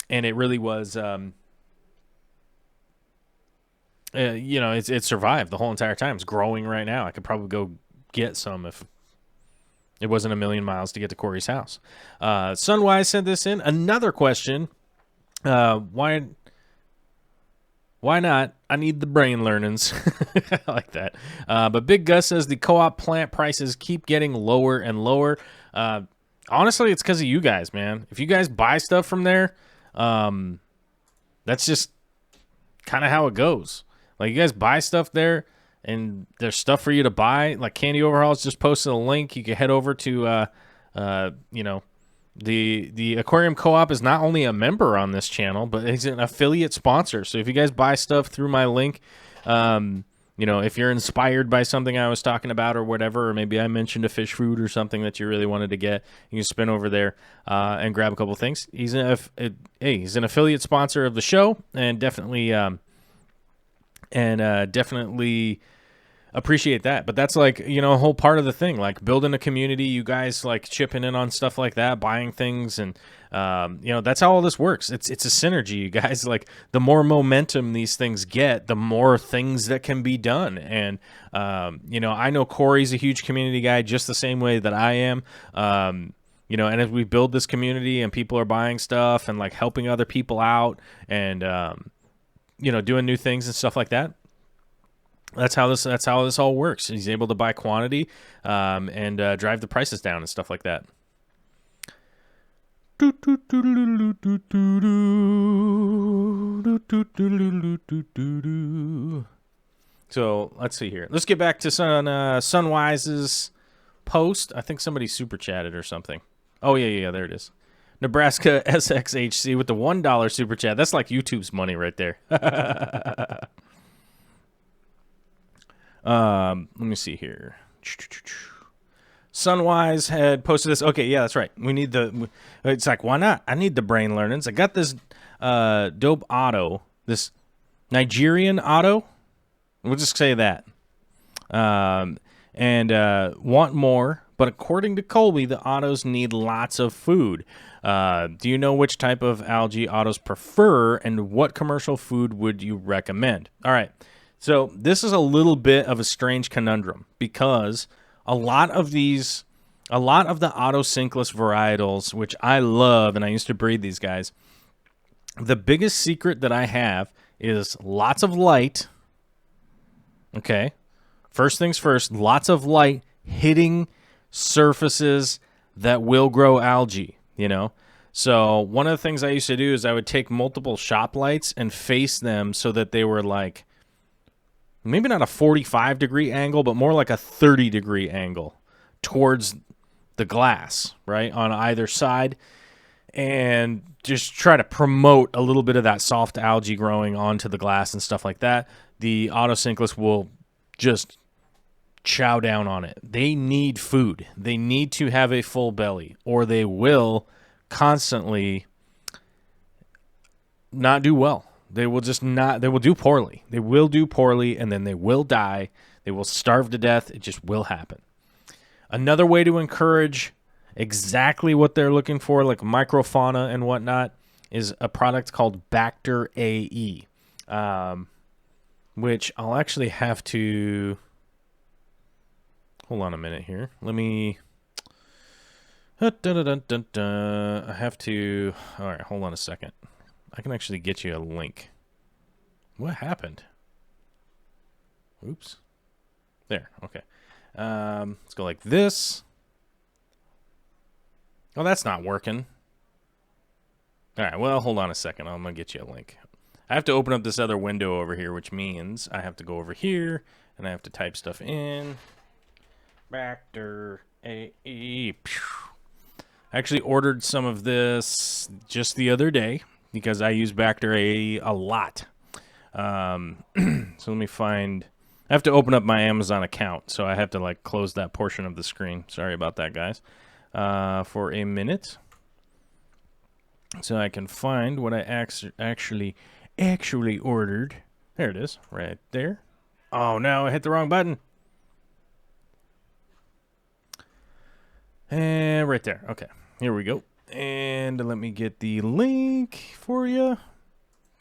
it really was, it survived the whole entire time. It's growing right now. I could probably go get some if it wasn't a million miles to get to Corey's house. Sunwise sent this in. Another question. Why not? I need the brain learnings. I like that. But Big Gus says the co-op plant prices keep getting lower and lower. Honestly, it's because of you guys, man. If you guys buy stuff from there, that's just kind of how it goes. Like, you guys buy stuff there, and there's stuff for you to buy. Like Candy Overhauls just posted a link. You can head over to, the Aquarium Co-op is not only a member on this channel, but it's an affiliate sponsor. So if you guys buy stuff through my link, if you're inspired by something I was talking about or whatever, or maybe I mentioned a fish food or something that you really wanted to get, you can spin over there and grab a couple things. He's an affiliate sponsor of the show, and definitely appreciate that. But that's like, a whole part of the thing, like building a community, you guys like chipping in on stuff like that, buying things. And, that's how all this works. It's a synergy, you guys. Like, the more momentum these things get, the more things that can be done. And, I know Corey's a huge community guy, just the same way that I am. And as we build this community and people are buying stuff and like helping other people out and, doing new things and stuff like that. That's how this all works. He's able to buy quantity and drive the prices down and stuff like that. So let's see here. Let's get back to Sunwise's post. I think somebody super chatted or something. Oh yeah, there it is. Nebraska SXHC with the $1 super chat. That's like YouTube's money right there. Let me see here. Sunwise had posted this. Okay, yeah, that's right. We need it's like, why not? I need the brain learnings. I got this dope auto, this Nigerian auto. We'll just say that. And want more, but according to Colby, the autos need lots of food. Do you know which type of algae autos prefer, and what commercial food would you recommend? All right. So this is a little bit of a strange conundrum because a lot of the autosynkless varietals, which I love, and I used to breed these guys, the biggest secret that I have is lots of light. Okay. First things first, lots of light hitting surfaces that will grow algae, So one of the things I used to do is I would take multiple shop lights and face them so that they were like, maybe not a 45-degree angle, but more like a 30-degree angle towards the glass, right, on either side, and just try to promote a little bit of that soft algae growing onto the glass and stuff like that. The autosynkless will just chow down on it. They need food. They need to have a full belly, or they will constantly not do well. They will do poorly. They will do poorly, and then they will die. They will starve to death. It just will happen. Another way to encourage exactly what they're looking for, like microfauna and whatnot, is a product called Bacter AE, which I'll actually have to hold on a minute here. Let me... I have to... All right, hold on a second. I can actually get you a link. What happened? Oops. There, okay. Let's go like this. Oh, that's not working. All right, well, hold on a second. I'm going to get you a link. I have to open up this other window over here, which means I have to go over here, and I have to type stuff in. Bacter AE. I actually ordered some of this just the other day because I use Bacter AE a lot. So let me find... I have to open up my Amazon account, so I have to like close that portion of the screen. Sorry about that, guys. For a minute. So I can find what I actually ordered. There it is, right there. Oh no, I hit the wrong button. And right there. Okay, here we go. And let me get the link for you.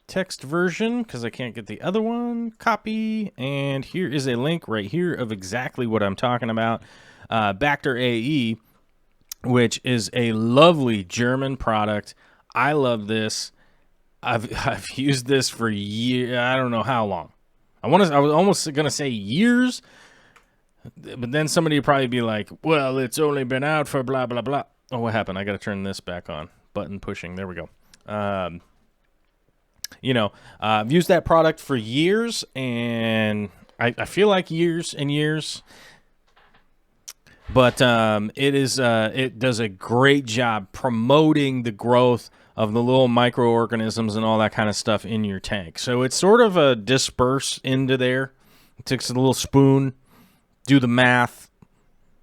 Text version, because I can't get the other one. Copy. And here is a link right here of exactly what I'm talking about. Bacter AE, which is a lovely German product. I love this. I've used this for years. I don't know how long. I was almost gonna say years, but then somebody would probably be like, "Well, it's only been out for blah blah blah." Oh, what happened? I got to turn this back on. Button pushing. There we go. You know, I've used that product for years, and I feel like years and years. But it does a great job promoting the growth of the little microorganisms and all that kind of stuff in your tank. So it's sort of a disperse into there. It takes a little spoon, do the math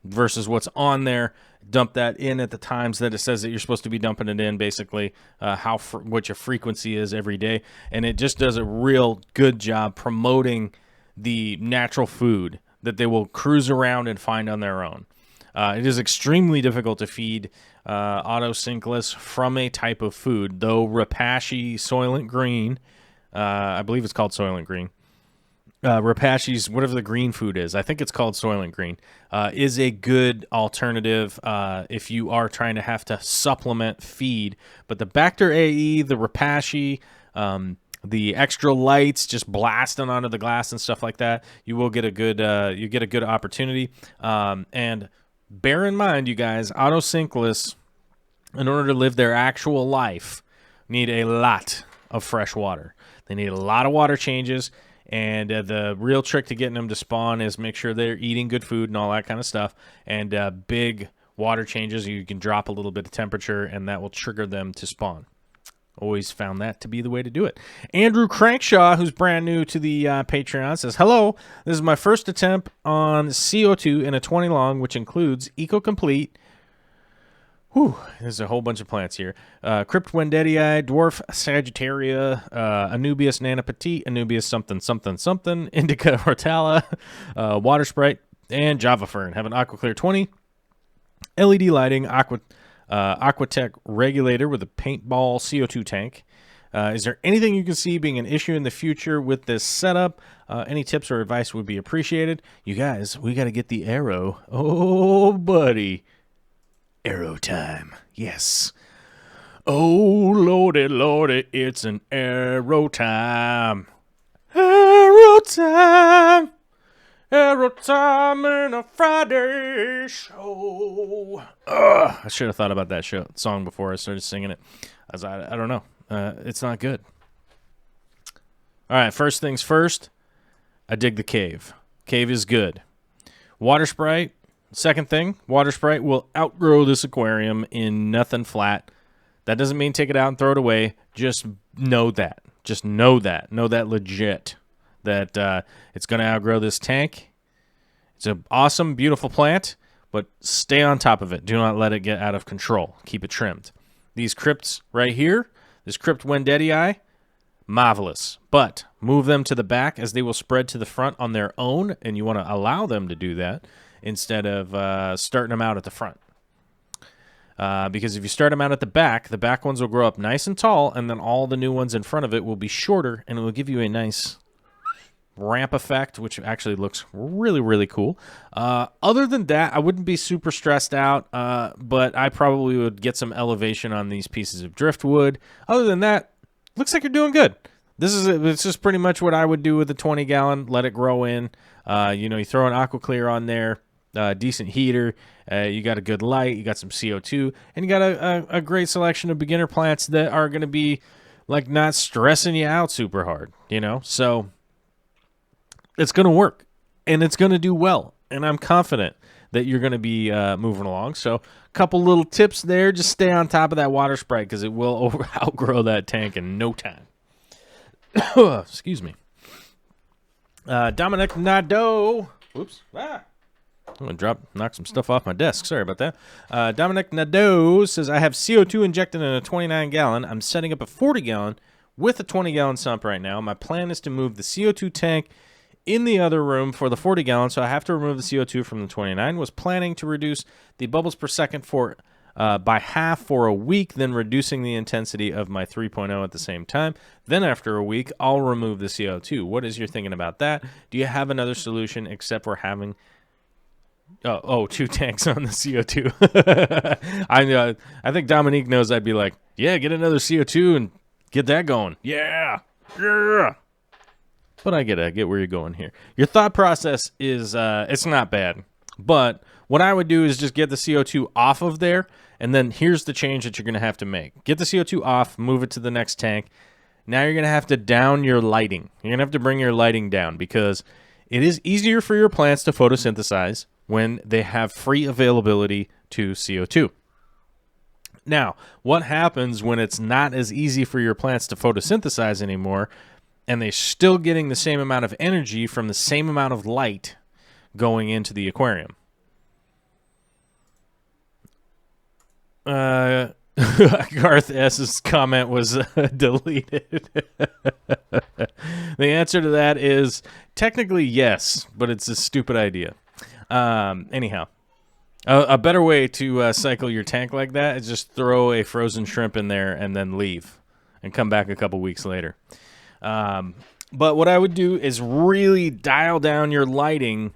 versus what's on there, dump that in at the times that it says that you're supposed to be dumping it in, basically what your frequency is every day. And it just does a real good job promoting the natural food that they will cruise around and find on their own. It is extremely difficult to feed autosynclus from a type of food, though Repashy Soylent Green, I believe it's called Soylent Green, Repashy's, whatever the green food is, I think it's called Soylent Green, is a good alternative if you are trying to have to supplement feed. But the Bacter AE, the Repashy, the extra lights just blasting onto the glass and stuff like that, you will get a good opportunity. And bear in mind, you guys, autosynclus, in order to live their actual life, need a lot of fresh water. They need a lot of water changes, and the real trick to getting them to spawn is make sure they're eating good food and all that kind of stuff. And big water changes, you can drop a little bit of temperature, and that will trigger them to spawn. Always found that to be the way to do it. Andrew Crankshaw, who's brand new to the Patreon, says, "Hello, this is my first attempt on CO2 in a 20 long, which includes EcoComplete." Whew, there's a whole bunch of plants here. Crypt Wendetii, Dwarf Sagittaria, Anubias Nanopetit, Anubias something, something, something, Indica Hortala, Water Sprite, and Java Fern. Have an Aqua Clear 20, LED lighting, Aquatech regulator with a paintball CO2 tank. Is there anything you can see being an issue in the future with this setup? Any tips or advice would be appreciated. You guys, we got to get the arrow. Oh, buddy. Arrow time. Yes. Oh, lordy, lordy, it's an arrow time. Arrow time. Arrow time in a Friday show. I should have thought about that song before I started singing it. I don't know. It's not good. All right, first things first. I dig the cave. Cave is good. Water Sprite. Second thing, Water Sprite will outgrow this aquarium in nothing flat. That doesn't mean take it out and throw it away. Just know that. Just know that. Know that legit. That it's going to outgrow this tank. It's an awesome, beautiful plant, but stay on top of it. Do not let it get out of control. Keep it trimmed. These crypts right here, this Crypt Wendetii, marvelous. But move them to the back as they will spread to the front on their own, and you want to allow them to do that instead of starting them out at the front. Because if you start them out at the back ones will grow up nice and tall, and then all the new ones in front of it will be shorter, and it will give you a nice ramp effect, which actually looks really, really cool. Other than that, I wouldn't be super stressed out, but I probably would get some elevation on these pieces of driftwood. Other than that, looks like you're doing good. It's just pretty much what I would do with a 20-gallon. Let it grow in. You throw an aqua clear on there, decent heater. You got a good light. You got some CO2, and you got a great selection of beginner plants that are going to be like not stressing you out super hard. So it's going to work, and it's going to do well, and I'm confident that you're going to be moving along. So a couple little tips there. Just stay on top of that water sprite because it will outgrow that tank in no time. Excuse me. Dominic Nadeau. Whoops. I'm going to knock some stuff off my desk. Sorry about that. Dominic Nadeau says, I have CO2 injected in a 29-gallon. I'm setting up a 40-gallon with a 20-gallon sump right now. My plan is to move the CO2 tank in the other room for the 40-gallon, so I have to remove the CO2 from the 29. Was planning to reduce the bubbles per second by half for a week, then reducing the intensity of my 3.0 at the same time. Then after a week, I'll remove the CO2. What is your thinking about that? Do you have another solution except for having 2 tanks on the CO2? I think Dominique knows I'd be like, yeah, get another CO2 and get that going. Yeah. But I get where you're going here. Your thought process is it's not bad. But what I would do is just get the CO2 off of there, and then here's the change that you're going to have to make. Get the CO2 off, move it to the next tank. Now you're going to have to down your lighting. You're going to have to bring your lighting down because it is easier for your plants to photosynthesize when they have free availability to CO2. Now, what happens when it's not as easy for your plants to photosynthesize anymore, and they're still getting the same amount of energy from the same amount of light going into the aquarium? Garth S.'s comment was deleted. The answer to that is technically yes, but it's a stupid idea. Anyhow, a better way to cycle your tank like that is just throw a frozen shrimp in there and then leave and come back a couple weeks later. But what I would do is really dial down your lighting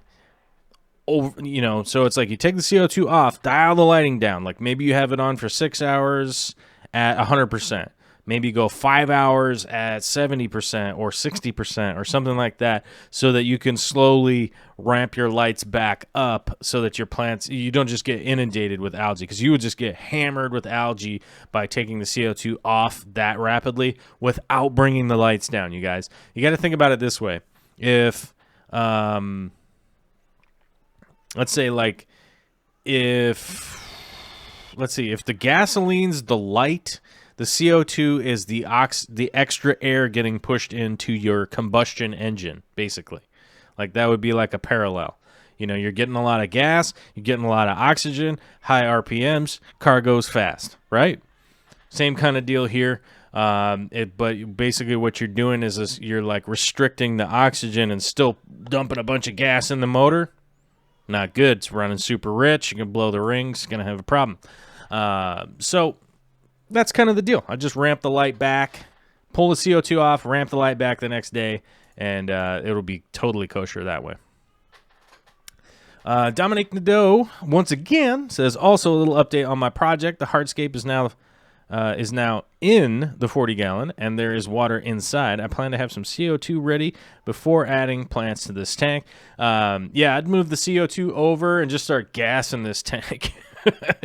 over, so it's like you take the CO2 off, dial the lighting down. Like maybe you have it on for 6 hours at 100%. Maybe you go 5 hours at 70% or 60% or something like that, so that you can slowly ramp your lights back up so that your plants, you don't just get inundated with algae, because you would just get hammered with algae by taking the CO2 off that rapidly without bringing the lights down, you guys. You got to think about it this way. If, let's say if the gasoline's the light, the CO2 is the extra air getting pushed into your combustion engine, basically. Like that would be like a parallel. You're getting a lot of gas, you're getting a lot of oxygen, high RPMs, car goes fast, right? Same kind of deal here. But basically what you're doing is you're like restricting the oxygen and still dumping a bunch of gas in the motor. Not good. It's running super rich. You can blow the rings. Going to have a problem. So that's kind of the deal. I just ramp the light back, pull the CO2 off, ramp the light back the next day, and it'll be totally kosher that way. Dominic Nadeau, once again, says, also a little update on my project. The hardscape is now in the 40-gallon, and there is water inside. I plan to have some CO2 ready before adding plants to this tank. I'd move the CO2 over and just start gassing this tank.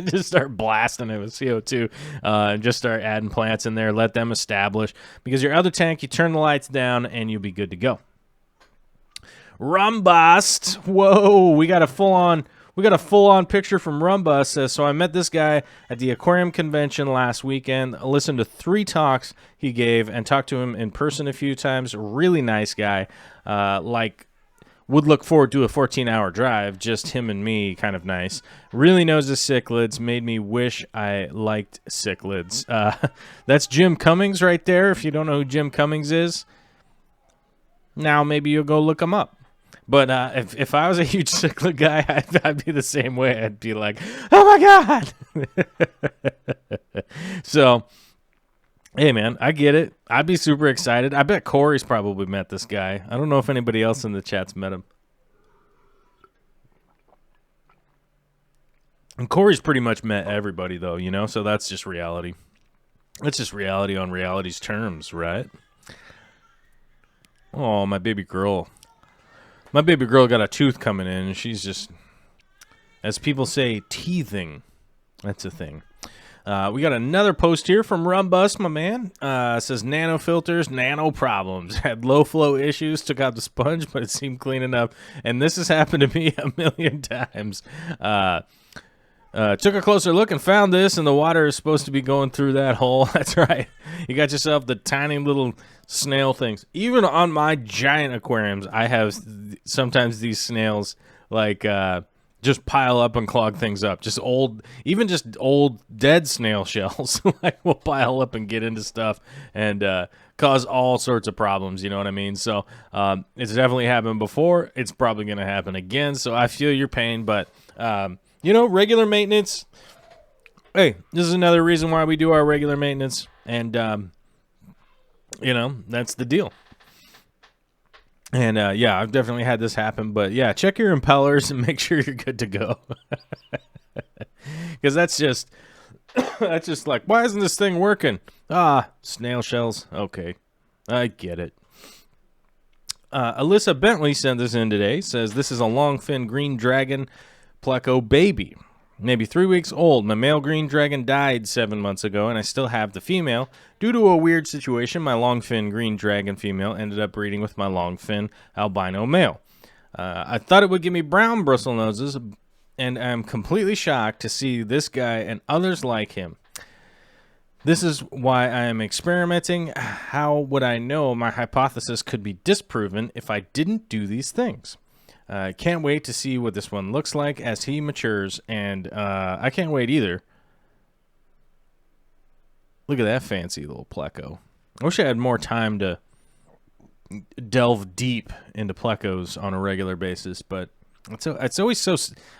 Just start blasting it with CO2 and just start adding plants in there. Let them establish. Because your other tank, you turn the lights down, and you'll be good to go. Rumbust. Whoa, we got a full-on picture from Rumbust. So I met this guy at the Aquarium convention last weekend. I listened to 3 talks he gave and talked to him in person a few times. Really nice guy. Would look forward to a 14-hour drive. Just him and me, kind of nice. Really knows his cichlids. Made me wish I liked cichlids. That's Jim Cummings right there. If you don't know who Jim Cummings is, now maybe you'll go look him up. But if I was a huge cichlid guy, I'd be the same way. I'd be like, oh, my God. So Hey, man, I get it. I'd be super excited. I bet Corey's probably met this guy. I don't know if anybody else in the chat's met him. And Corey's pretty much met everybody, though, you know? So that's just reality. It's just reality on reality's terms, right? Oh, my baby girl. My baby girl got a tooth coming in, and she's just, as people say, teething. That's a thing. We got another post here from Rumbust, my man. It says, nano filters, nano problems. Had low flow issues, took out the sponge, but it seemed clean enough. And this has happened to me a million times. Took a closer look and found this, and the water is supposed to be going through that hole. That's right. You got yourself the tiny little snail things. Even on my giant aquariums, I have sometimes these snails, like, just pile up and clog things up. Just old dead snail shells like will pile up and get into stuff and cause all sorts of problems. You know what I mean? So it's definitely happened before. It's probably going to happen again. So I feel your pain, but you know, regular maintenance. Hey, this is another reason why we do our regular maintenance, and you know, that's the deal. And, yeah, I've definitely had this happen. But, yeah, check your impellers and make sure you're good to go. Because that's just like, why isn't this thing working? Snail shells. Okay, I get it. Alyssa Bentley sent this in today. Says, this is a long fin green dragon pleco baby. Maybe 3 weeks old. My male green dragon died 7 months ago, and I still have the female. Due to a weird situation, my longfin green dragon female ended up breeding with my longfin albino male. I thought it would give me brown bristle noses, and I'm completely shocked to see this guy and others like him. This is why I am experimenting. How would I know my hypothesis could be disproven if I didn't do these things? Can't wait to see what this one looks like as he matures, and I can't wait either. Look at that fancy little pleco. I wish I had more time to delve deep into plecos on a regular basis, but it's always so.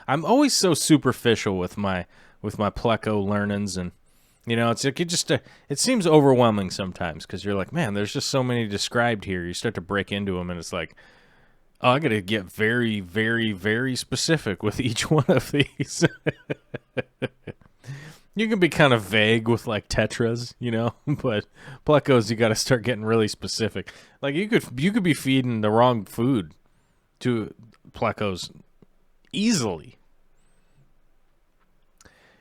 I'm always so superficial with my pleco learnings, and you know, it's like it seems overwhelming sometimes because you're like, man, there's just so many described here. You start to break into them, and it's like, oh, I got to get very, very, very specific with each one of these. You can be kind of vague with like tetras, you know, but plecos you got to start getting really specific. Like you could be feeding the wrong food to plecos easily.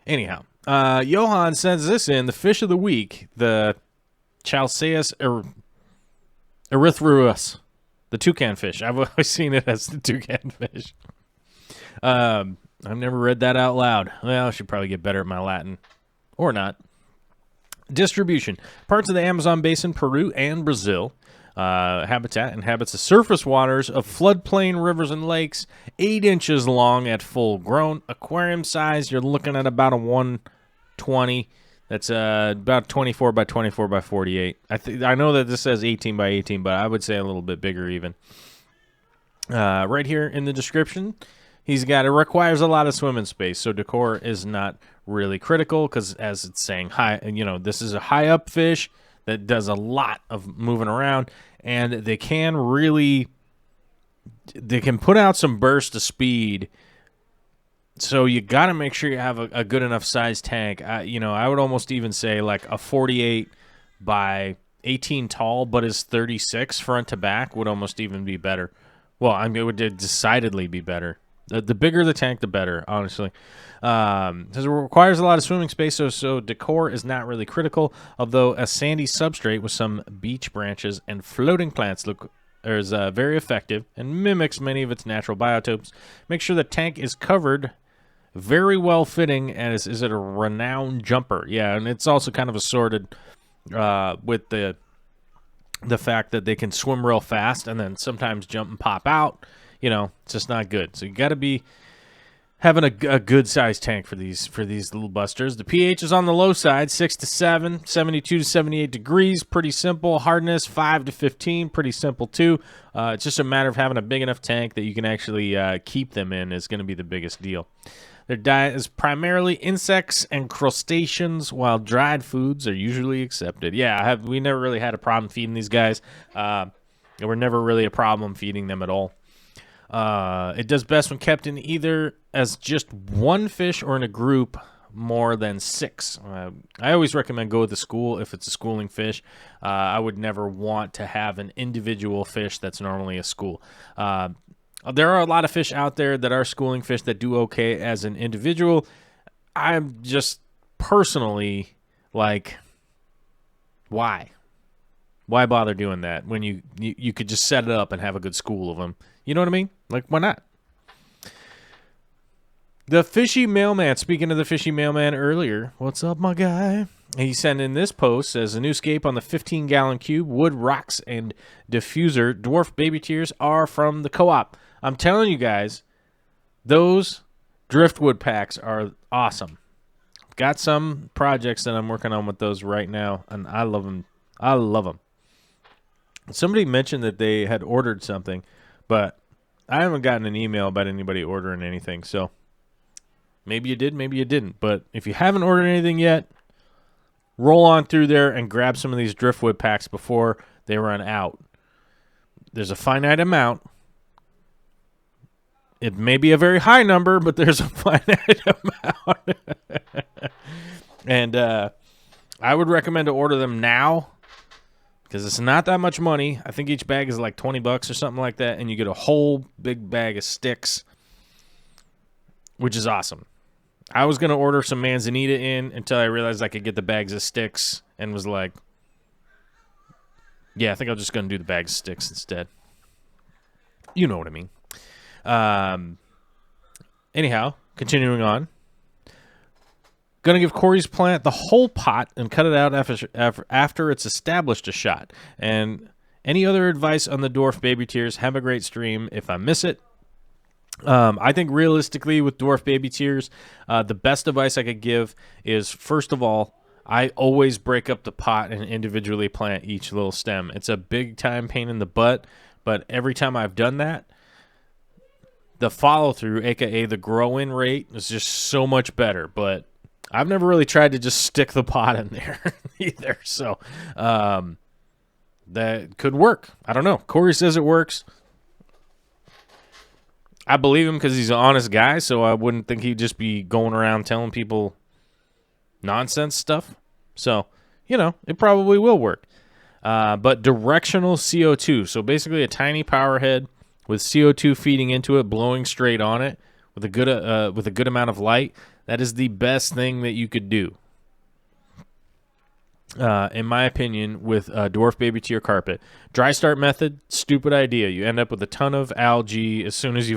Anyhow, Johan sends this in, the fish of the week, the Chalceus erythraeus. The toucan fish. I've always seen it as the toucan fish. I've never read that out loud. Well, I should probably get better at my Latin. Or not. Distribution. Parts of the Amazon basin, Peru, and Brazil. Habitat inhabits the surface waters of floodplain rivers and lakes, 8 inches long at full grown. Aquarium size, you're looking at about a 120. That's about 24 by 24 by 48. I know that this says 18 by 18, but I would say a little bit bigger even. Right here in the description, he's got, it requires a lot of swimming space, so decor is not really critical because, as it's saying, this is a high up fish that does a lot of moving around, and they can put out some burst of speed. So you got to make sure you have a good enough size tank. I would almost even say like a 48 by 18 tall, but is 36 front to back would almost even be better. Well, I mean, it would decidedly be better. The bigger the tank, the better, honestly. Because it requires a lot of swimming space, so decor is not really critical, although a sandy substrate with some beach branches and floating plants is very effective and mimics many of its natural biotopes. Make sure the tank is covered very well fitting, and is it a renowned jumper? Yeah, and it's also kind of assorted with the fact that they can swim real fast and then sometimes jump and pop out. You know, it's just not good. So you got to be having a good size tank for these little busters. The pH is on the low side, 6 to 7, 72 to 78 degrees, pretty simple. Hardness 5 to 15, pretty simple too. It's just a matter of having a big enough tank that you can actually keep them in is going to be the biggest deal. Their diet is primarily insects and crustaceans, while dried foods are usually accepted. Yeah, we never really had a problem feeding these guys. We're never really a problem feeding them at all. It does best when kept in either as just one fish or in a group more than 6. I always recommend go with the school if it's a schooling fish. I would never want to have an individual fish that's normally a school. There are a lot of fish out there that are schooling fish that do okay as an individual. I'm just personally like, why? Why bother doing that when you could just set it up and have a good school of them? You know what I mean? Like, why not? The Fishy Mailman, speaking of the Fishy Mailman earlier, what's up, my guy? He sent in this post, says, a new scape on the 15-gallon cube, wood, rocks, and diffuser. Dwarf baby tears are from the co-op. I'm telling you guys, those driftwood packs are awesome. I've got some projects that I'm working on with those right now, and I love them. I love them. Somebody mentioned that they had ordered something, but I haven't gotten an email about anybody ordering anything, so maybe you did, maybe you didn't. But if you haven't ordered anything yet, roll on through there and grab some of these driftwood packs before they run out. There's a finite amount. It may be a very high number, but there's a finite amount. And I would recommend to order them now because it's not that much money. I think each bag is like $20 or something like that, and you get a whole big bag of sticks, which is awesome. I was going to order some manzanita in until I realized I could get the bags of sticks and was like, yeah, I think I'm just going to do the bags of sticks instead. You know what I mean. Anyhow, continuing on. Going to give Corey's plant the whole pot and cut it out after it's established a shot. And any other advice on the dwarf baby tears? Have a great stream if I miss it. I think realistically with dwarf baby tears, the best advice I could give is, first of all, I always break up the pot and individually plant each little stem. It's a big time pain in the butt, but every time I've done that, the follow-through, a.k.a. the grow-in rate, is just so much better. But I've never really tried to just stick the pot in there either. So that could work. I don't know. Corey says it works. I believe him because he's an honest guy, so I wouldn't think he'd just be going around telling people nonsense stuff. So, you know, it probably will work. But directional CO2. So basically a tiny power head with CO2 feeding into it, blowing straight on it with a good amount of light. That is the best thing that you could do. In my opinion, with dwarf baby tear carpet. Dry start method, stupid idea. You end up with a ton of algae as soon as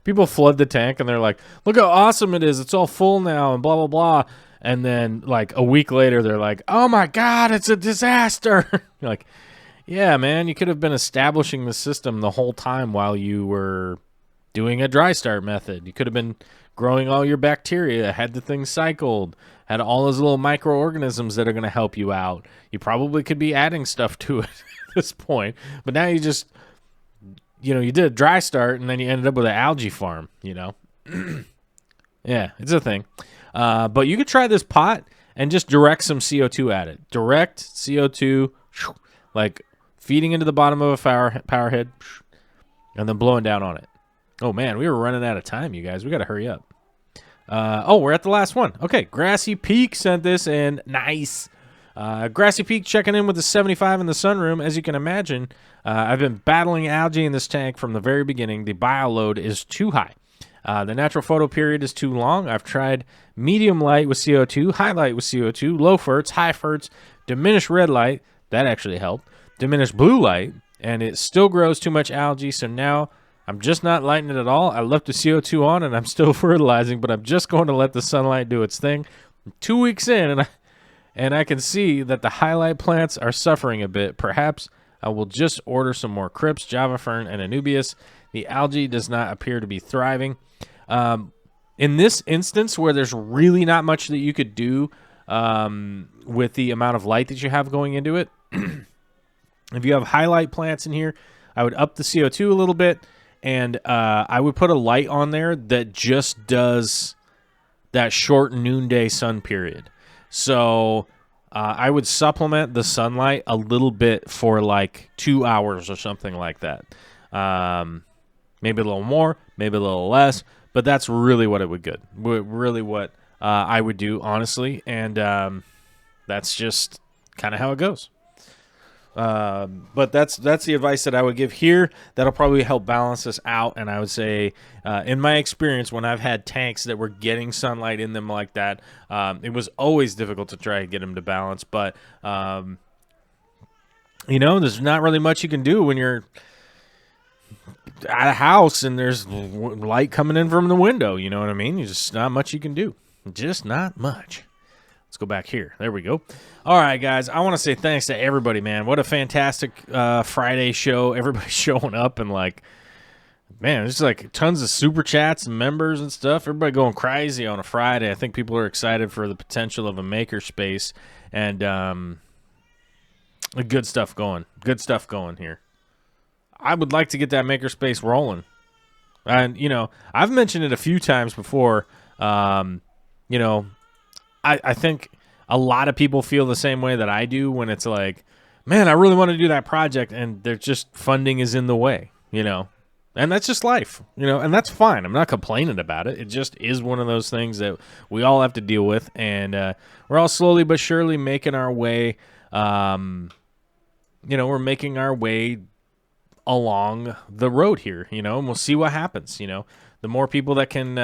people flood the tank and they're like, look how awesome it is. It's all full now and blah, blah, blah. And then like a week later, they're like, oh my God, it's a disaster. You're like, yeah, man, you could have been establishing the system the whole time while you were doing a dry start method. You could have been growing all your bacteria, had the thing cycled, had all those little microorganisms that are going to help you out. You probably could be adding stuff to it at this point. But now you just, you did a dry start and then you ended up with an algae farm, Yeah, it's a thing. But you could try this pot and just direct some CO2 at it. Direct CO2, like feeding into the bottom of a power head and then blowing down on it. Oh, man, we were running out of time, you guys. We got to hurry up. We're at the last one. Okay, Grassy Peak sent this in. Nice. Grassy Peak checking in with the 75 in the sunroom. As you can imagine, I've been battling algae in this tank from the very beginning. The bioload is too high. The natural photo period is too long. I've tried medium light with CO2, high light with CO2, low ferts, high ferts, diminished red light. That actually helped. Diminished blue light, and it still grows too much algae, so now I'm just not lighting it at all. I left the CO2 on, and I'm still fertilizing, but I'm just going to let the sunlight do its thing. I'm 2 weeks in, and I can see that the highlight plants are suffering a bit. Perhaps I will just order some more Crips, Java Fern, and Anubias. The algae does not appear to be thriving. In this instance, where there's really not much that you could do with the amount of light that you have going into it, if you have highlight plants in here, I would up the CO2 a little bit and I would put a light on there that just does that short noonday sun period. So I would supplement the sunlight a little bit for like 2 hours or something like that. Maybe a little more, maybe a little less, but that's really what it would get. Really what I would do, honestly, and that's just kind of how it goes. But that's the advice that I would give here. That'll probably help balance this out. And I would say, in my experience, when I've had tanks that were getting sunlight in them like that, it was always difficult to try and get them to balance. But, there's not really much you can do when you're at a house and there's light coming in from the window. You know what I mean? There's just not much you can do. Just not much. Let's go back here. There we go. All right, guys. I want to say thanks to everybody, man. What a fantastic Friday show. Everybody showing up and man, there's tons of super chats and members and stuff. Everybody going crazy on a Friday. I think people are excited for the potential of a maker space and good stuff going. Good stuff going here. I would like to get that maker space rolling. And, I've mentioned it a few times before. I think a lot of people feel the same way that I do when it's like, man, I really want to do that project, and they're just funding is in the way, and that's just life, and that's fine. I'm not complaining about it. It just is one of those things that we all have to deal with, and we're all slowly but surely making our way. We're making our way along the road here, and we'll see what happens, The more people that can,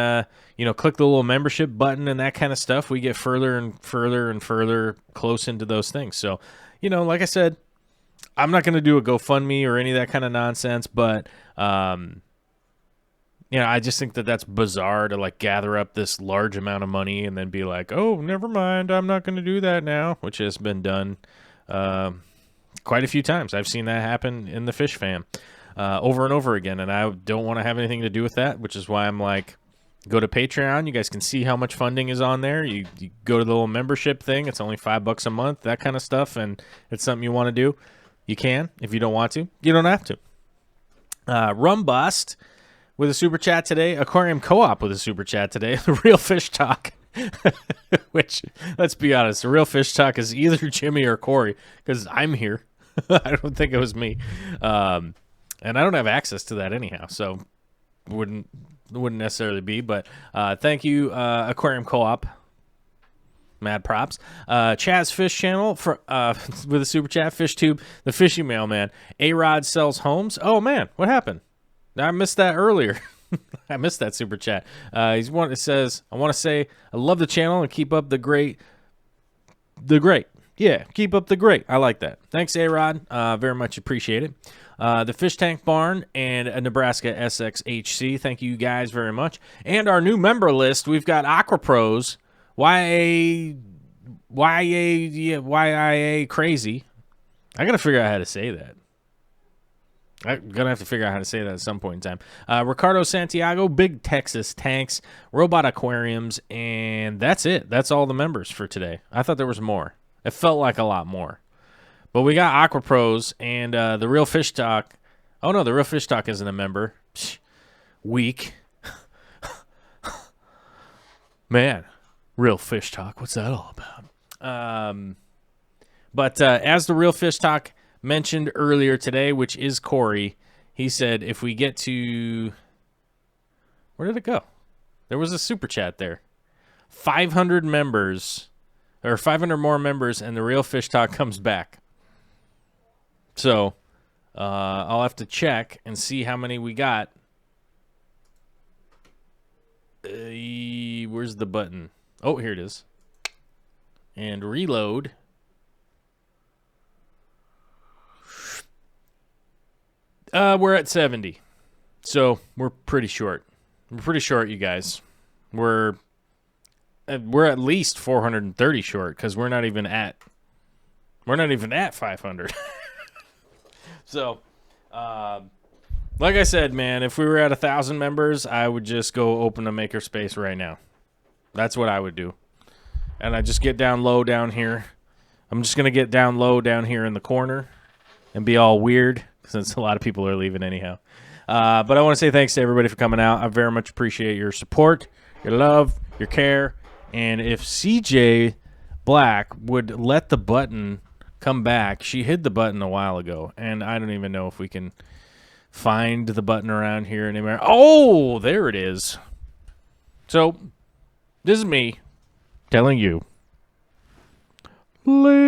click the little membership button and that kind of stuff, we get further and further and further close into those things. So, like I said, I'm not going to do a GoFundMe or any of that kind of nonsense, but, I just think that that's bizarre to, gather up this large amount of money and then be like, oh, never mind, I'm not going to do that now, which has been done quite a few times. I've seen that happen in the Fish Fam. Over and over again, and I don't want to have anything to do with that, which is why I'm go to Patreon. You guys can see how much funding is on there. You go to the little membership thing. It's only $5 a month, that kind of stuff, and it's something you want to do. You can. If you don't want to, you don't have to. Rum Bust with a super chat today. Aquarium Co-op with a super chat today. The Real Fish Talk, which, let's be honest, the Real Fish Talk is either Jimmy or Corey, because I'm here. I don't think it was me. And I don't have access to that anyhow, so wouldn't necessarily be. But thank you, Aquarium Co-op. Mad props. Chaz Fish Channel for with a super chat. Fish Tube, the Fishy Mailman. A-Rod sells homes. Oh man, what happened? I missed that earlier. I missed that super chat. It says, I want to say I love the channel and keep up the great. Yeah, keep up the great. I like that. Thanks, A-Rod. Very much appreciate it. The Fish Tank Barn and a Nebraska SXHC. Thank you guys very much. And our new member list, we've got Aqua Pros, YIA Crazy. I got to figure out how to say that. I'm going to have to figure out how to say that at some point in time. Ricardo Santiago, Big Texas Tanks, Robot Aquariums, and that's it. That's all the members for today. I thought there was more. It felt like a lot more. But we got Aqua Pros and the Real Fish Talk. Oh, no, the Real Fish Talk isn't a member. Psh, weak. Man, Real Fish Talk, what's that all about? But as the Real Fish Talk mentioned earlier today, which is Corey, he said if we get to... Where did it go? There was a super chat there. 500 members, or 500 more members, and the Real Fish Talk comes back. So, I'll have to check and see how many we got. Where's the button? Oh, here it is. And reload. We're at 70. So, we're pretty short. We're pretty short, you guys. We're at least 430 short because we're not even at 500. So, like I said, man, if we were at 1,000 members, I would just go open a makerspace right now. That's what I would do. And I just get down low down here. I'm just going to get down low down here in the corner and be all weird since a lot of people are leaving anyhow. But I want to say thanks to everybody for coming out. I very much appreciate your support, your love, your care. And if CJ Black would let the button come back, she hid the button a while ago, and I don't even know if we can find the button around here anywhere. Oh, there it is. So, this is me telling you. Later.